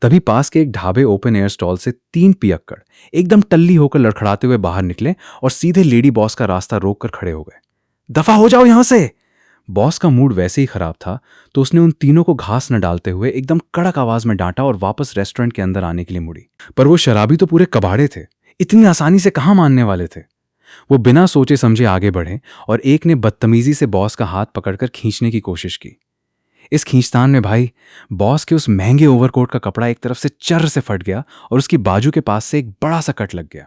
तभी पास के एक ढाबे ओपन एयर स्टॉल से 3 पियक्कड़ एकदम टल्ली होकर लड़खड़ाते हुए बाहर निकले और सीधे लेडी बॉस का रास्ता रोककर खड़े हो गए। दफा हो जाओ यहां से। बॉस का मूड वैसे ही खराब था, तो उसने उन तीनों को घास न डालते हुए एकदम कड़क आवाज में डांटा और वापस रेस्टोरेंट के अंदर आने के लिए मुड़ी। पर वो शराबी तो पूरे कबाड़े थे, इतनी आसानी से कहां मानने वाले थे। वो बिना सोचे समझे आगे बढ़े और एक ने बदतमीजी से बॉस का हाथ पकड़कर खींचने की कोशिश की। इस खींचतान में भाई, बॉस के उस महंगे ओवरकोट का कपड़ा एक तरफ से चर्र से फट गया और उसकी बाजू के पास से एक बड़ा सा कट लग गया।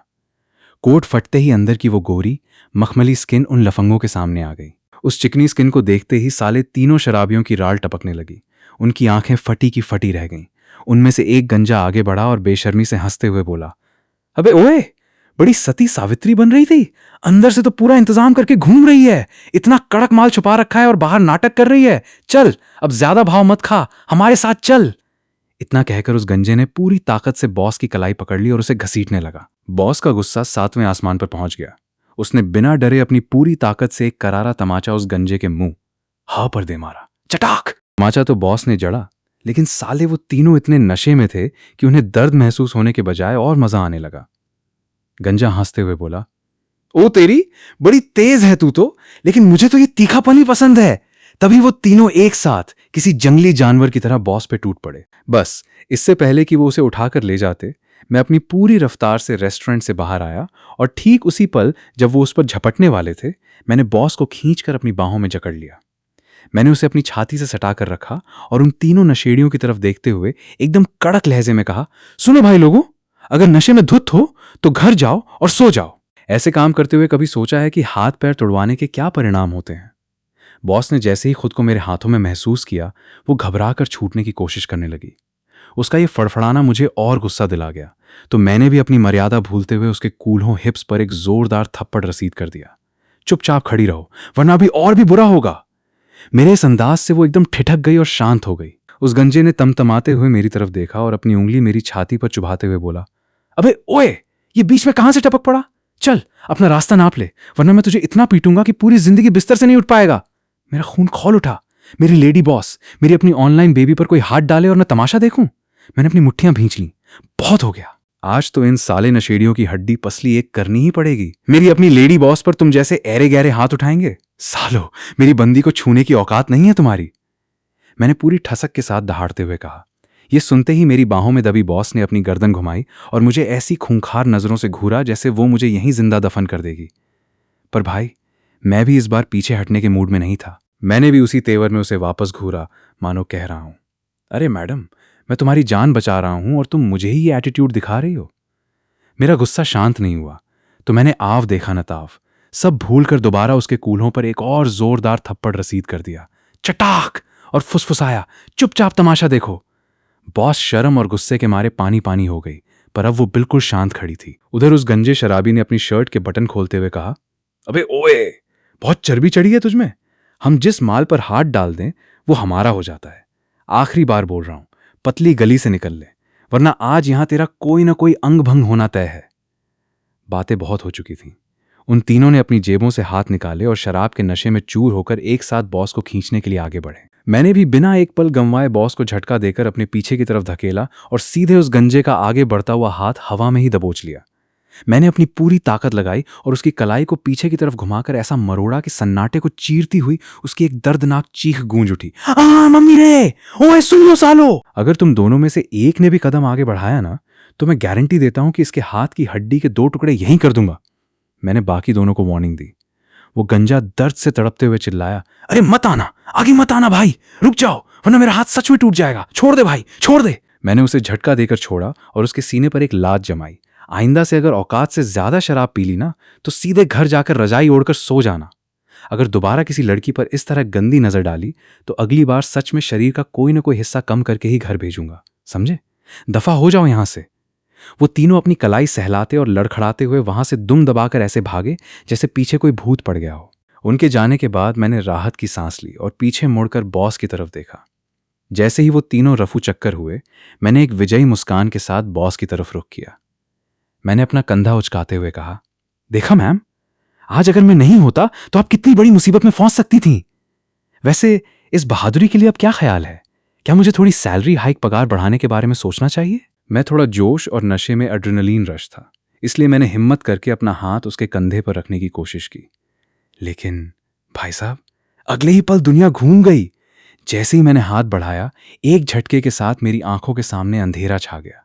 कोट फटते ही अंदर की वो गोरी मखमली स्किन उन लफंगों के सामने आ गई। उस चिकनी स्किन को देखते ही साले तीनों शराबियों की राल टपकने लगी। उनकी आंखें फटी की फटी रह गईं। उनमें से एक गंजा आगे बढ़ा और बेशर्मी से हंसते हुए बोला, अबे ओए, बड़ी सती सावित्री बन रही थी, अंदर से तो पूरा इंतजाम करके घूम रही है, इतना कड़क माल छुपा रखा है और बाहर नाटक कर रही है। चल, अब ज्यादा भाव मत खा, हमारे साथ चल। इतना कहकर उस गंजे ने पूरी ताकत से बॉस की कलाई पकड़ ली और उसे घसीटने लगा। बॉस का गुस्सा 7वें आसमान पर पहुंच गया। उसने बिना डरे अपनी पूरी ताकत से एक करारा तमाचा उस गंजे के मुंह हा पर दे मारा। चटाक! तमाचा तो बॉस ने जड़ा, लेकिन साले वो तीनों इतने नशे में थे कि उन्हें दर्द महसूस होने के बजाय और मजा आने लगा। गंजा हंसते हुए बोला, ओ तेरी, बड़ी तेज है तू तो, लेकिन मुझे तो ये तीखापन ही पसंद है। तभी वो तीनों एक साथ किसी जंगली जानवर की तरह बॉस पे टूट पड़े। बस इससे पहले कि वो उसे उठाकर ले जाते, मैं अपनी पूरी रफ्तार से रेस्टोरेंट से बाहर आया और ठीक उसी पल जब वो उस पर झपटने वाले थे, मैंने बॉस को खींचकर अपनी बाहों में जकड़ लिया। मैंने उसे अपनी छाती से सटाकर रखा और उन तीनों नशेड़ियों की तरफ देखते हुए एकदम कड़क लहजे में कहा, सुनो भाई लोगों, अगर नशे में धुत हो तो घर जाओ और सो जाओ। ऐसे काम करते हुए कभी सोचा है कि हाथ पैर तुड़वाने के क्या परिणाम होते हैं? बॉस ने जैसे ही खुद को मेरे हाथों में महसूस किया, वो घबराकर छूटने की कोशिश करने लगी। उसका ये फड़फड़ाना मुझे और गुस्सा दिला गया, तो मैंने भी अपनी मर्यादा भूलते हुए उसके कूल्हों हिप्स पर एक जोरदार थप्पड़ रसीद कर दिया। चुपचाप खड़ी रहो, वरना अभी और भी बुरा होगा। मेरे इस अंदाज से वो एकदम ठिठक गई और शांत हो गई। उस गंजे ने तमतमाते हुए मेरी तरफ देखा और अपनी उंगली मेरी छाती पर चुभाते हुए बोला, अबे ओए, ये बीच में कहां से टपक पड़ा? चल अपना रास्ता नाप ले, वरना मैं तुझे इतना पीटूंगा कि पूरी जिंदगी बिस्तर से नहीं उठ पाएगा। मेरा खून खौल उठा। मेरी लेडी बॉस मेरी अपनी ऑनलाइन बेबी पर कोई हाथ डाले और मैं तमाशा देखूं? मैंने अपनी मुट्ठियां भींच ली। बहुत हो गया, आज तो इन साले नशेड़ियों की हड्डी पसली एक करनी ही पड़ेगी। मेरी अपनी लेडी बॉस पर तुम जैसे ऐरे गहरे हाथ उठाएंगे? सालो, मेरी बंदी को छूने की औकात नहीं है तुम्हारी। मैंने पूरी ठसक के साथ दहाड़ते हुए कहा। यह सुनते ही मेरी बाहों में दबी बॉस ने अपनी गर्दन घुमाई और मुझे ऐसी खूंखार नजरों से घूरा जैसे वो मुझे यहीं जिंदा दफन कर देगी। पर भाई, मैं भी इस बार पीछे हटने के मूड में नहीं था। मैंने भी उसी तेवर में उसे वापस घूरा, मानो कह रहा हूं, अरे मैडम, मैं तुम्हारी जान बचा रहा हूं और तुम मुझे ही ये एटीट्यूड दिखा रही हो। मेरा गुस्सा शांत नहीं हुआ, तो मैंने आव देखा न ताव, सब भूलकर दोबारा उसके कूल्हों पर एक और जोरदार थप्पड़ रसीद कर दिया। चटाक! और फुसफुसाया, चुपचाप तमाशा देखो। बॉस शर्म और गुस्से के मारे पानी पानी हो गई, पर अब वो बिल्कुल शांत खड़ी थी। उधर उस गंजे शराबी ने अपनी शर्ट के बटन खोलते हुए कहा, अबे ओए, बहुत चर्बी चढ़ी है तुझमें। हम जिस माल पर हाथ डाल दें वो हमारा हो जाता है। आखिरी बार बोल रहा हूं, पतली गली से निकल ले, वरना आज यहां तेरा कोई ना कोई अंग भंग होना तय है। बातें बहुत हो चुकी थीं। उन तीनों ने अपनी जेबों से हाथ निकाले और शराब के नशे में चूर होकर एक साथ बॉस को खींचने के लिए आगे बढ़े। मैंने भी बिना एक पल गंवाए बॉस को झटका देकर अपने पीछे की तरफ धकेला और सीधे उस गंजे का आगे बढ़ता हुआ हाथ हवा में ही दबोच लिया। मैंने अपनी पूरी ताकत लगाई और उसकी कलाई को पीछे की तरफ घुमाकर ऐसा मरोड़ा कि सन्नाटे को चीरती हुई उसकी एक दर्दनाक चीख गूंज उठी। मम्मी रे, ओए सुन लो सालो! अगर तुम दोनों में से एक ने भी कदम आगे बढ़ाया ना, तो मैं गारंटी देता हूं कि इसके हाथ की हड्डी के 2 टुकड़े यहीं कर दूंगा। मैंने बाकी दोनों को वार्निंग दी। वो गंजा दर्द से तड़पते हुए चिल्लाया, अरे मत आना, आगे मत आना भाई, रुक जाओ, वरना मेरा हाथ सच में टूट जाएगा। छोड़ दे भाई, छोड़ दे। मैंने उसे झटका देकर छोड़ा और उसके सीने पर एक लात जमाई। आइंदा से अगर औकात से ज्यादा शराब पी ली ना, तो सीधे घर जाकर रजाई ओढ़कर सो जाना। अगर दोबारा किसी लड़की पर इस तरह गंदी नजर डाली, तो अगली बार सच में शरीर का कोई ना कोई हिस्सा कम करके ही घर भेजूंगा, समझे? दफा हो जाओ यहां से। वो तीनों अपनी कलाई सहलाते और लड़खड़ाते हुए वहां से दुम दबाकर ऐसे भागे जैसे पीछे कोई भूत पड़ गया हो। उनके जाने के बाद मैंने राहत की सांस ली और पीछे मुड़कर बॉस की तरफ देखा। जैसे ही वो तीनों रफू चक्कर हुए, मैंने एक विजयी मुस्कान के साथ बॉस की तरफ रुख किया। मैंने अपना कंधा उचकाते हुए कहा, देखा मैम, आज अगर मैं नहीं होता तो आप कितनी बड़ी मुसीबत में फंस सकती थीं। वैसे इस बहादुरी के लिए अब क्या ख्याल है? क्या मुझे थोड़ी सैलरी हाइक, पगार बढ़ाने के बारे में सोचना चाहिए? मैं थोड़ा जोश और नशे में एड्रेनलिन रश था, इसलिए मैंने हिम्मत करके अपना हाथ उसके कंधे पर रखने की कोशिश की। लेकिन भाई साहब, अगले ही पल दुनिया घूम गई। जैसे ही मैंने हाथ बढ़ाया, एक झटके के साथ मेरी आंखों के सामने अंधेरा छा गया।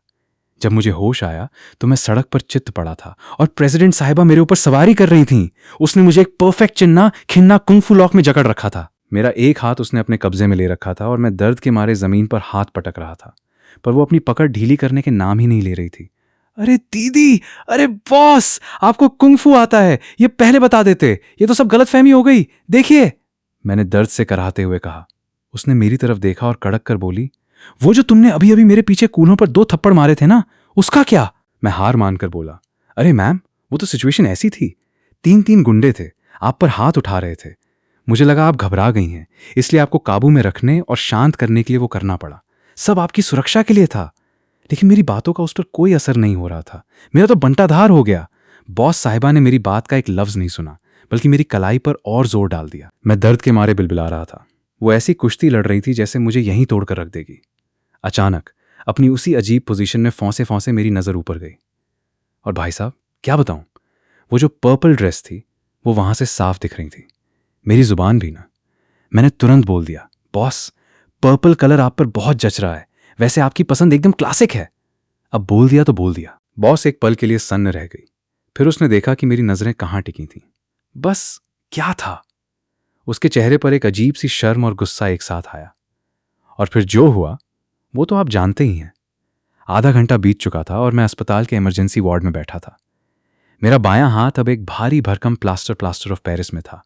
जब मुझे होश आया तो मैं सड़क पर चित्त पड़ा था और प्रेसिडेंट साहिबा मेरे ऊपर सवारी कर रही थीं। उसने मुझे एक परफेक्ट चिन्ना खिन्ना कुंफू लॉक में जकड़ रखा था। मेरा एक हाथ उसने अपने कब्जे में ले रखा था और मैं दर्द के मारे जमीन पर हाथ पटक रहा था, पर वो अपनी पकड़ ढीली करने के नाम ही नहीं ले रही थी। अरे दीदी, अरे बॉस, आपको कुंफू आता है, ये पहले बता देते। ये तो सब गलतफहमी हो गई, देखिए, मैंने दर्द से कराहते हुए कहा। उसने मेरी तरफ देखा और कड़क कर बोली, वो जो तुमने अभी अभी मेरे पीछे कूल्हों पर 2 थप्पड़ मारे थे ना, उसका क्या? मैं हार मानकर बोला, अरे मैम, वो तो सिचुएशन ऐसी थी, 3 गुंडे थे, आप पर हाथ उठा रहे थे। मुझे लगा आप घबरा गई हैं, इसलिए आपको काबू में रखने और शांत करने के लिए वो करना पड़ा। सब आपकी सुरक्षा के लिए था। लेकिन मेरी बातों का उस पर कोई असर नहीं हो रहा था। मेरा तो बंटाधार हो गया। बॉस साहिबा ने मेरी बात का एक लफ्ज नहीं सुना, बल्कि मेरी कलाई पर और जोर डाल दिया। मैं दर्द के मारे बिलबिला रहा था। वो ऐसी कुश्ती लड़ रही थी जैसे मुझे यहीं तोड़कर रख देगी। अचानक अपनी उसी अजीब पोजीशन में फौंसे फौंसे मेरी नजर ऊपर गई। और भाई साहब, क्या बताऊं, वो जो पर्पल ड्रेस थी वो वहां से साफ दिख रही थी, मेरी जुबान भी ना। मैंने तुरंत बोल दिया, बॉस पर्पल कलर आप पर बहुत जच रहा है, वैसे आपकी पसंद एकदम क्लासिक है। अब बोल दिया तो बोल दिया। बॉस एक पल के लिए सन्न रह गई, फिर उसने देखा कि मेरी नजरें कहाँ टिकी थीं। बस क्या था? उसके चेहरे पर एक अजीब सी शर्म और गुस्सा एक साथ आया। और फिर जो हुआ वो तो आप जानते ही हैं। आधा घंटा बीत चुका था और मैं अस्पताल के इमरजेंसी वार्ड में बैठा था। मेरा बायां हाथ अब एक भारी भरकम प्लास्टर ऑफ पेरिस में था,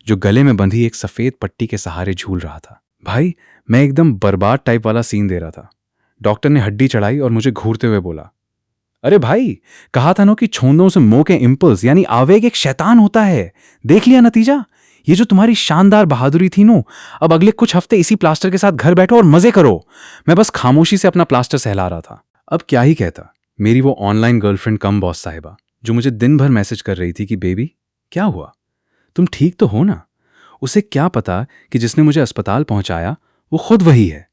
जो गले में बंधी एक सफेद पट्टी के सहारे झूल रहा था। भाई, मैं एकदम बर्बाद टाइप वाला सीन दे रहा था। डॉक्टर ने हड्डी चढ़ाई और मुझे घूरते हुए बोला, अरे भाई, कहा था ना कि छोंदों से मोह के इंपल्स यानी आवेग एक शैतान होता है। देख लिया नतीजा? ये जो तुम्हारी शानदार बहादुरी थी नो, अब अगले कुछ हफ्ते इसी प्लास्टर के साथ घर बैठो और मजे करो। मैं बस खामोशी से अपना प्लास्टर सहला रहा था। अब क्या ही कहता, मेरी वो ऑनलाइन गर्लफ्रेंड कम बॉस साहिबा जो मुझे दिन भर मैसेज कर रही थी कि बेबी क्या हुआ, तुम ठीक तो हो ना? उसे क्या पता कि जिसने मुझे अस्पताल पहुंचाया वो खुद वही है।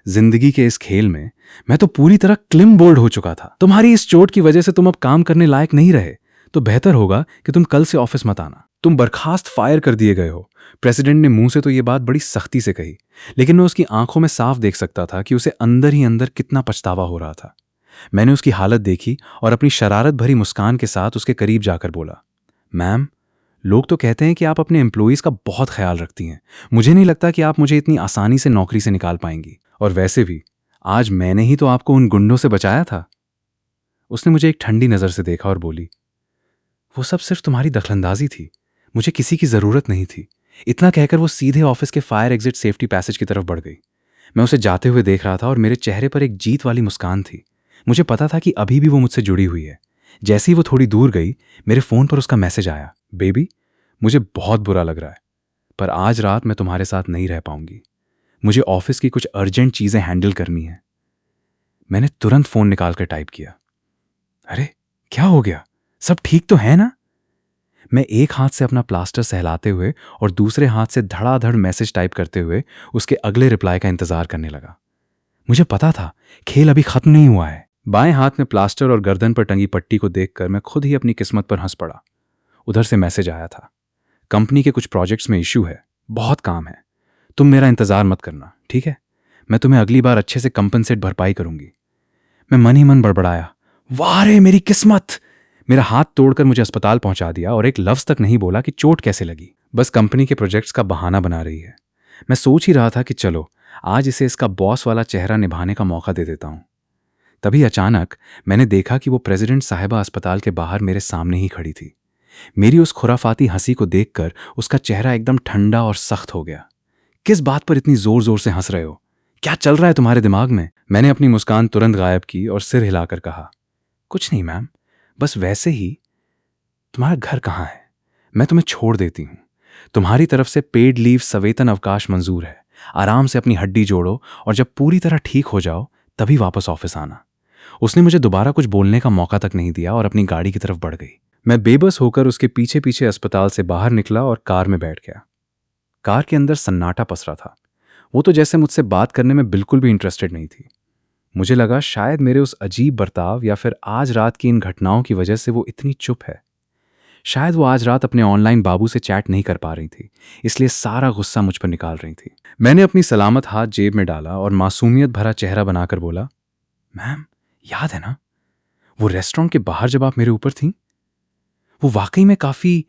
जिंदगी के इस खेल में मैं तो पूरी तरह क्लिम बोल्ड हो चुका था। तुम्हारी इस चोट की वजह से तुम अब काम करने लायक नहीं रहे, तो बेहतर होगा कि तुम कल से ऑफिस मत आना। तुम बर्खास्त फायर कर दिए गए हो। प्रेसिडेंट ने मुंह से तो ये बात बड़ी सख्ती से कही, लेकिन मैं उसकी आंखों में साफ देख सकता था कि उसे अंदर ही अंदर कितना पछतावा हो रहा था। मैंने उसकी हालत देखी और अपनी शरारत भरी मुस्कान के साथ उसके करीब जाकर बोला, मैम, लोग तो कहते हैं कि आप अपने एम्प्लॉइज का बहुत ख्याल रखती हैं। मुझे नहीं लगता कि आप मुझे इतनी आसानी से नौकरी से निकाल पाएंगी। और वैसे भी आज मैंने ही तो आपको उन गुंडों से बचाया था। उसने मुझे एक ठंडी नजर से देखा और बोली, वो सब सिर्फ तुम्हारी दखलंदाजी थी, मुझे किसी की जरूरत नहीं थी। इतना कहकर वो सीधे ऑफिस के फायर एग्जिट सेफ्टी पैसेज की तरफ बढ़ गई। मैं उसे जाते हुए देख रहा था और मेरे चेहरे पर एक जीत वाली मुस्कान थी। मुझे पता था कि अभी भी वो मुझसे जुड़ी हुई है। जैसे ही वो थोड़ी दूर गई, मेरे फोन पर उसका मैसेज आया, बेबी, मुझे बहुत बुरा लग रहा है, पर आज रात मैं तुम्हारे साथ नहीं रह पाऊंगी। मुझे ऑफिस की कुछ अर्जेंट चीजें हैंडल करनी है। मैंने तुरंत फोन निकालकर टाइप किया, अरे क्या हो गया, सब ठीक तो है ना? मैं एक हाथ से अपना प्लास्टर सहलाते हुए और दूसरे हाथ से धड़ाधड़ मैसेज टाइप करते हुए उसके अगले रिप्लाई का इंतजार करने लगा। मुझे पता था खेल अभी खत्म नहीं हुआ है। बाएं हाथ में प्लास्टर और गर्दन पर टंगी पट्टी को देखकर मैं खुद ही अपनी किस्मत पर हंस पड़ा। उधर से मैसेज आया था, कंपनी के कुछ प्रोजेक्ट्स में इश्यू है, बहुत काम है, तुम मेरा इंतजार मत करना, ठीक है? मैं तुम्हें अगली बार अच्छे से कंपनसेट भरपाई करूंगी। मैं मन ही मन बड़बड़ाया, वाह रे मेरी किस्मत! मेरा हाथ तोड़कर मुझे अस्पताल पहुंचा दिया और एक लफ्ज तक नहीं बोला कि चोट कैसे लगी। बस कंपनी के प्रोजेक्ट्स का बहाना बना रही है। मैं सोच ही रहा था कि चलो आज इसे इसका बॉस वाला चेहरा निभाने का मौका दे देता हूं। तभी अचानक मैंने देखा कि वो प्रेसिडेंट साहिबा अस्पताल के बाहर मेरे सामने ही खड़ी थी। मेरी उस खुराफाती हंसी को देखकर उसका चेहरा एकदम ठंडा और सख्त हो गया। किस बात पर इतनी जोर जोर से हंस रहे हो? क्या चल रहा है तुम्हारे दिमाग में? मैंने अपनी मुस्कान तुरंत गायब की और सिर हिलाकर कहा, कुछ नहीं मैम, बस वैसे ही। तुम्हारा घर कहाँ है? मैं तुम्हें छोड़ देती हूँ। तुम्हारी तरफ से पेड लीव सवेतन अवकाश मंजूर है। आराम से अपनी हड्डी जोड़ो और जब पूरी तरह ठीक हो जाओ तभी वापस ऑफिस आना। उसने मुझे दोबारा कुछ बोलने का मौका तक नहीं दिया और अपनी गाड़ी की तरफ बढ़ गई। मैं बेबस होकर उसके पीछे पीछे अस्पताल से बाहर निकला और कार में बैठ गया। कार के अंदर सन्नाटा पसरा था। वो तो जैसे मुझसे बात करने में बिल्कुल भी इंटरेस्टेड नहीं थी। मुझे लगा शायद मेरे उस अजीब बर्ताव या फिर आज रात की इन घटनाओं की वजह से वो इतनी चुप है। शायद वो आज रात अपने ऑनलाइन बाबू से चैट नहीं कर पा रही थी, इसलिए सारा गुस्सा मुझ पर निकाल रही थी। मैंने अपनी सलामत हाथ जेब में डाला और मासूमियत भरा चेहरा बनाकर बोला, मैम, याद है ना वो रेस्टोरेंट के बाहर जब आप मेरे ऊपर थीं? वो वाकई में काफी,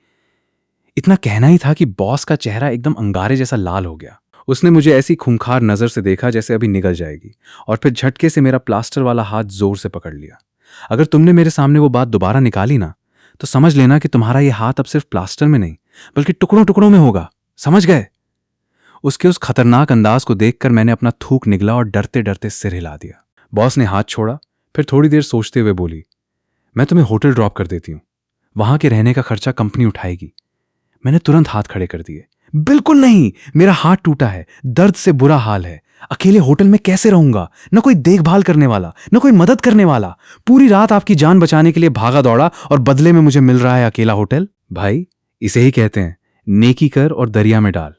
इतना कहना ही था कि बॉस का चेहरा एकदम अंगारे जैसा लाल हो गया। उसने मुझे ऐसी खूंखार नजर से देखा जैसे अभी निगल जाएगी, और फिर झटके से मेरा प्लास्टर वाला हाथ जोर से पकड़ लिया। अगर तुमने मेरे सामने वो बात दोबारा निकाली ना, तो समझ लेना कि तुम्हारा ये हाथ अब सिर्फ प्लास्टर में नहीं बल्कि टुकड़ों टुकड़ों में होगा, समझ गए? उसके उस खतरनाक अंदाज को देखकर मैंने अपना थूक निगला और डरते डरते सिर हिला दिया। बॉस ने हाथ छोड़ा, फिर थोड़ी देर सोचते हुए बोली, मैं तुम्हें होटल ड्रॉप कर देती हूँ, वहां के रहने का खर्चा कंपनी उठाएगी। मैंने तुरंत हाथ खड़े कर दिए, बिल्कुल नहीं, मेरा हाथ टूटा है, दर्द से बुरा हाल है, अकेले होटल में कैसे रहूंगा? न कोई देखभाल करने वाला, न कोई मदद करने वाला। पूरी रात आपकी जान बचाने के लिए भागा दौड़ा और बदले में मुझे मिल रहा है अकेला होटल। भाई, इसे ही कहते हैं नेकी कर और दरिया में डाल।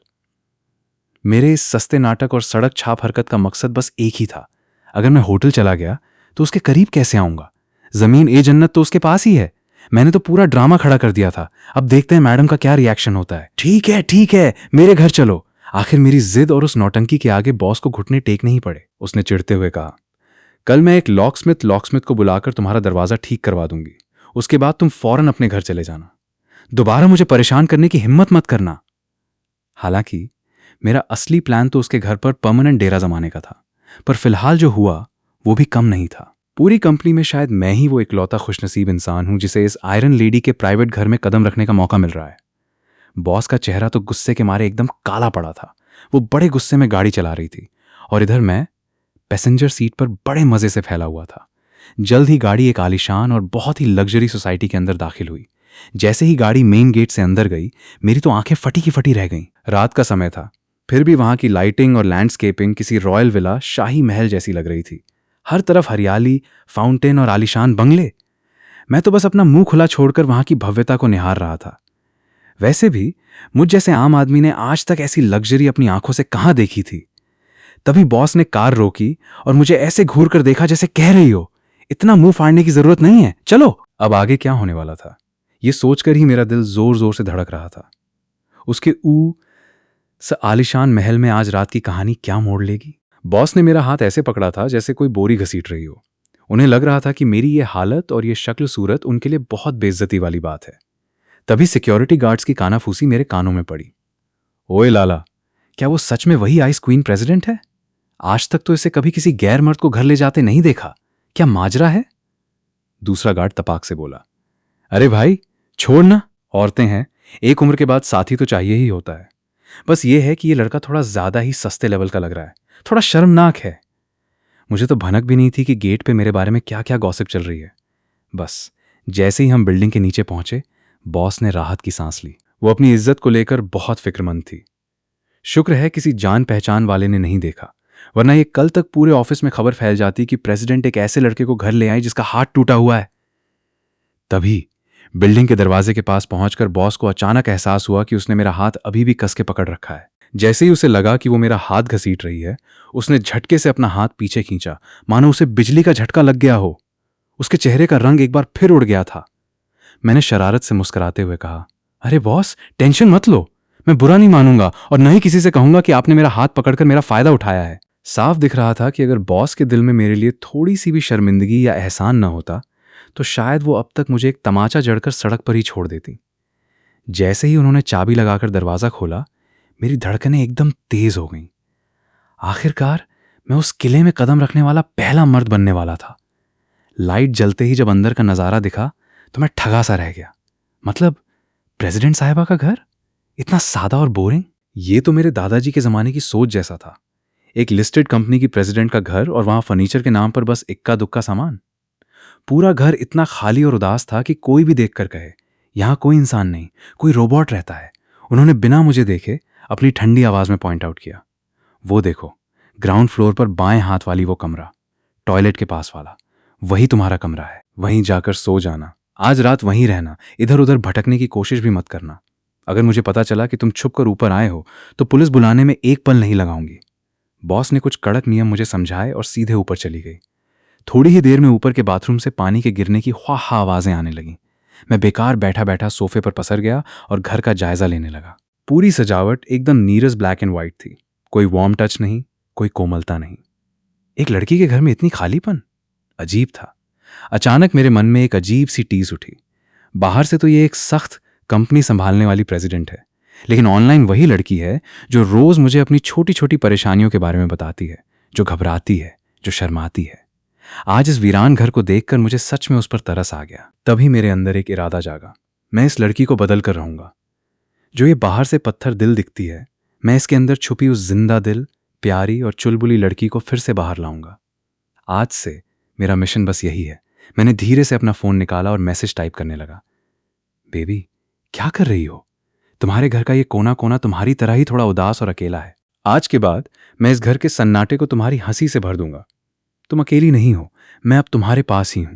मेरे इस सस्ते नाटक और सड़क छाप हरकत का मकसद बस एक ही था, अगर मैं होटल चला गया तो उसके करीब कैसे आऊंगा? जमीन ए जन्नत तो उसके पास ही है। मैंने तो पूरा ड्रामा खड़ा कर दिया था। अब देखते हैं मैडम का क्या रिएक्शन होता है। ठीक है, मेरे घर चलो। आखिर मेरी जिद और उस नौटंकी के आगे बॉस को घुटने टेक नहीं पड़े। उसने चिढ़ते हुए कहा, कल मैं एक लॉकस्मिथ को बुलाकर तुम्हारा दरवाजा ठीक करवा दूंगी। उसके बाद तुम फौरन अपने घर चले जाना। दोबारा मुझे परेशान करने की हिम्मत मत करना। हालांकि मेरा असली प्लान तो उसके घर पर परमानेंट डेरा जमाने का था, पर फिलहाल जो हुआ वो भी कम नहीं था। पूरी कंपनी में शायद मैं ही वो इकलौता खुशनसीब इंसान हूं जिसे इस आयरन लेडी के प्राइवेट घर में कदम रखने का मौका मिल रहा है। बॉस का चेहरा तो गुस्से के मारे एकदम काला पड़ा था। वो बड़े गुस्से में गाड़ी चला रही थी और इधर मैं पैसेंजर सीट पर बड़े मजे से फैला हुआ था। जल्द ही गाड़ी एक आलीशान और बहुत ही लग्जरी सोसाइटी के अंदर दाखिल हुई। जैसे ही गाड़ी मेन गेट से अंदर गई, मेरी तो आंखें फटी की फटी रह गईं। रात का समय था, फिर भी वहां की लाइटिंग और लैंडस्केपिंग किसी रॉयल विला, शाही महल जैसी लग रही थी। हर तरफ हरियाली, फाउंटेन और आलीशान बंगले। मैं तो बस अपना मुंह खुला छोड़कर वहां की भव्यता को निहार रहा था। वैसे भी मुझ जैसे आम आदमी ने आज तक ऐसी लग्जरी अपनी आंखों से कहां देखी थी। तभी बॉस ने कार रोकी और मुझे ऐसे घूर कर देखा जैसे कह रही हो, इतना मुंह फाड़ने की जरूरत नहीं है, चलो। अब आगे क्या होने वाला था, यह सोचकर ही मेरा दिल जोर जोर से धड़क रहा था। उसके आलीशान महल में आज रात की कहानी क्या मोड़ लेगी। बॉस ने मेरा हाथ ऐसे पकड़ा था जैसे कोई बोरी घसीट रही हो। उन्हें लग रहा था कि मेरी ये हालत और ये शक्ल सूरत उनके लिए बहुत बेइज्जती वाली बात है। तभी सिक्योरिटी गार्ड्स की कानाफूसी मेरे कानों में पड़ी। ओए लाला, क्या वो सच में वही आइस क्वीन प्रेसिडेंट है? आज तक तो इसे कभी किसी गैर मर्द को घर ले जाते नहीं देखा। क्या माजरा है? दूसरा गार्ड तपाक से बोला, अरे भाई छोड़ना, औरतें हैं, एक उम्र के बाद साथी तो चाहिए ही होता है। बस ये है कि ये लड़का थोड़ा ज्यादा ही सस्ते लेवल का लग रहा है, थोड़ा शर्मनाक है। मुझे तो भनक भी नहीं थी कि गेट पे मेरे बारे में क्या क्या गॉसिप चल रही है। बस जैसे ही हम बिल्डिंग के नीचे पहुंचे, बॉस ने राहत की सांस ली। वो अपनी इज्जत को लेकर बहुत फिक्रमंद थी। शुक्र है किसी जान पहचान वाले ने नहीं देखा, वरना ये कल तक पूरे ऑफिस में खबर फैल जाती कि प्रेसिडेंट एक ऐसे लड़के को घर ले आई जिसका हाथ टूटा हुआ है। तभी बिल्डिंग के दरवाजे के पास पहुंचकर बॉस को अचानक एहसास हुआ कि उसने मेरा हाथ अभी भी कस के पकड़ रखा है। जैसे ही उसे लगा कि वो मेरा हाथ घसीट रही है, उसने झटके से अपना हाथ पीछे खींचा, मानो उसे बिजली का झटका लग गया हो। उसके चेहरे का रंग एक बार फिर उड़ गया था। मैंने शरारत से मुस्कुराते हुए कहा, अरे बॉस, टेंशन मत लो, मैं बुरा नहीं मानूंगा और न ही किसी से कहूंगा कि आपने मेरा हाथ पकड़कर मेरा फायदा उठाया है। साफ दिख रहा था कि अगर बॉस के दिल में मेरे लिए थोड़ी सी भी शर्मिंदगी या एहसान न होता तो शायद वो अब तक मुझे एक तमाचा जड़कर सड़क पर ही छोड़ देती। जैसे ही उन्होंने चाबी लगाकर दरवाजा खोला, मेरी धड़कनें एकदम तेज हो गईं। आखिरकार मैं उस किले में कदम रखने वाला पहला मर्द बनने वाला था। लाइट जलते ही जब अंदर का नजारा दिखा तो मैं ठगा सा रह गया। मतलब प्रेसिडेंट साहिबा का घर इतना सादा और बोरिंग। ये तो मेरे दादाजी के जमाने की सोच जैसा था। एक लिस्टेड कंपनी की प्रेसिडेंट का घर और वहां फर्नीचर के नाम पर बस इक्का दुक्का सामान। पूरा घर इतना खाली और उदास था कि कोई भी देखकर कहे, यहां कोई इंसान नहीं, कोई रोबोट रहता है। उन्होंने बिना मुझे देखे अपनी ठंडी आवाज में पॉइंट आउट किया, वो देखो, ग्राउंड फ्लोर पर बाएं हाथ वाली वो कमरा, टॉयलेट के पास वाला, वही तुम्हारा कमरा है। वहीं जाकर सो जाना, आज रात वहीं रहना, इधर उधर भटकने की कोशिश भी मत करना। अगर मुझे पता चला कि तुम छुप कर ऊपर आए हो तो पुलिस बुलाने में एक पल नहीं लगाऊंगी। बॉस ने कुछ कड़क नियम मुझे समझाए और सीधे ऊपर चली गई। थोड़ी ही देर में ऊपर के बाथरूम से पानी के गिरने की ख्वाह आवाजें आने लगीं। मैं बेकार बैठा बैठा सोफे पर पसर गया और घर का जायजा लेने लगा। पूरी सजावट एकदम नीरस ब्लैक एंड व्हाइट थी। कोई वार्म टच नहीं, कोई कोमलता नहीं। एक लड़की के घर में इतनी खालीपन, अजीब था। अचानक मेरे मन में एक अजीब सी टीस उठी। बाहर से तो ये एक सख्त कंपनी संभालने वाली प्रेसिडेंट है, लेकिन ऑनलाइन वही लड़की है जो रोज मुझे अपनी छोटी छोटी परेशानियों के बारे में बताती है, जो घबराती है, जो शर्माती है। आज इस वीरान घर को देखकर मुझे सच में उस पर तरस आ गया। तभी मेरे अंदर एक इरादा जागा, मैं इस लड़की को बदल कर रहूंगा। जो ये बाहर से पत्थर दिल दिखती है, मैं इसके अंदर छुपी उस जिंदा दिल, प्यारी और चुलबुली लड़की को फिर से बाहर लाऊंगा। आज से मेरा मिशन बस यही है। मैंने धीरे से अपना फोन निकाला और मैसेज टाइप करने लगा, बेबी क्या कर रही हो? तुम्हारे घर का ये कोना कोना तुम्हारी तरह ही थोड़ा उदास और अकेला है। आज के बाद मैं इस घर के सन्नाटे को तुम्हारी हंसी से भर दूंगा। तुम अकेली नहीं हो, मैं अब तुम्हारे पास ही हूं।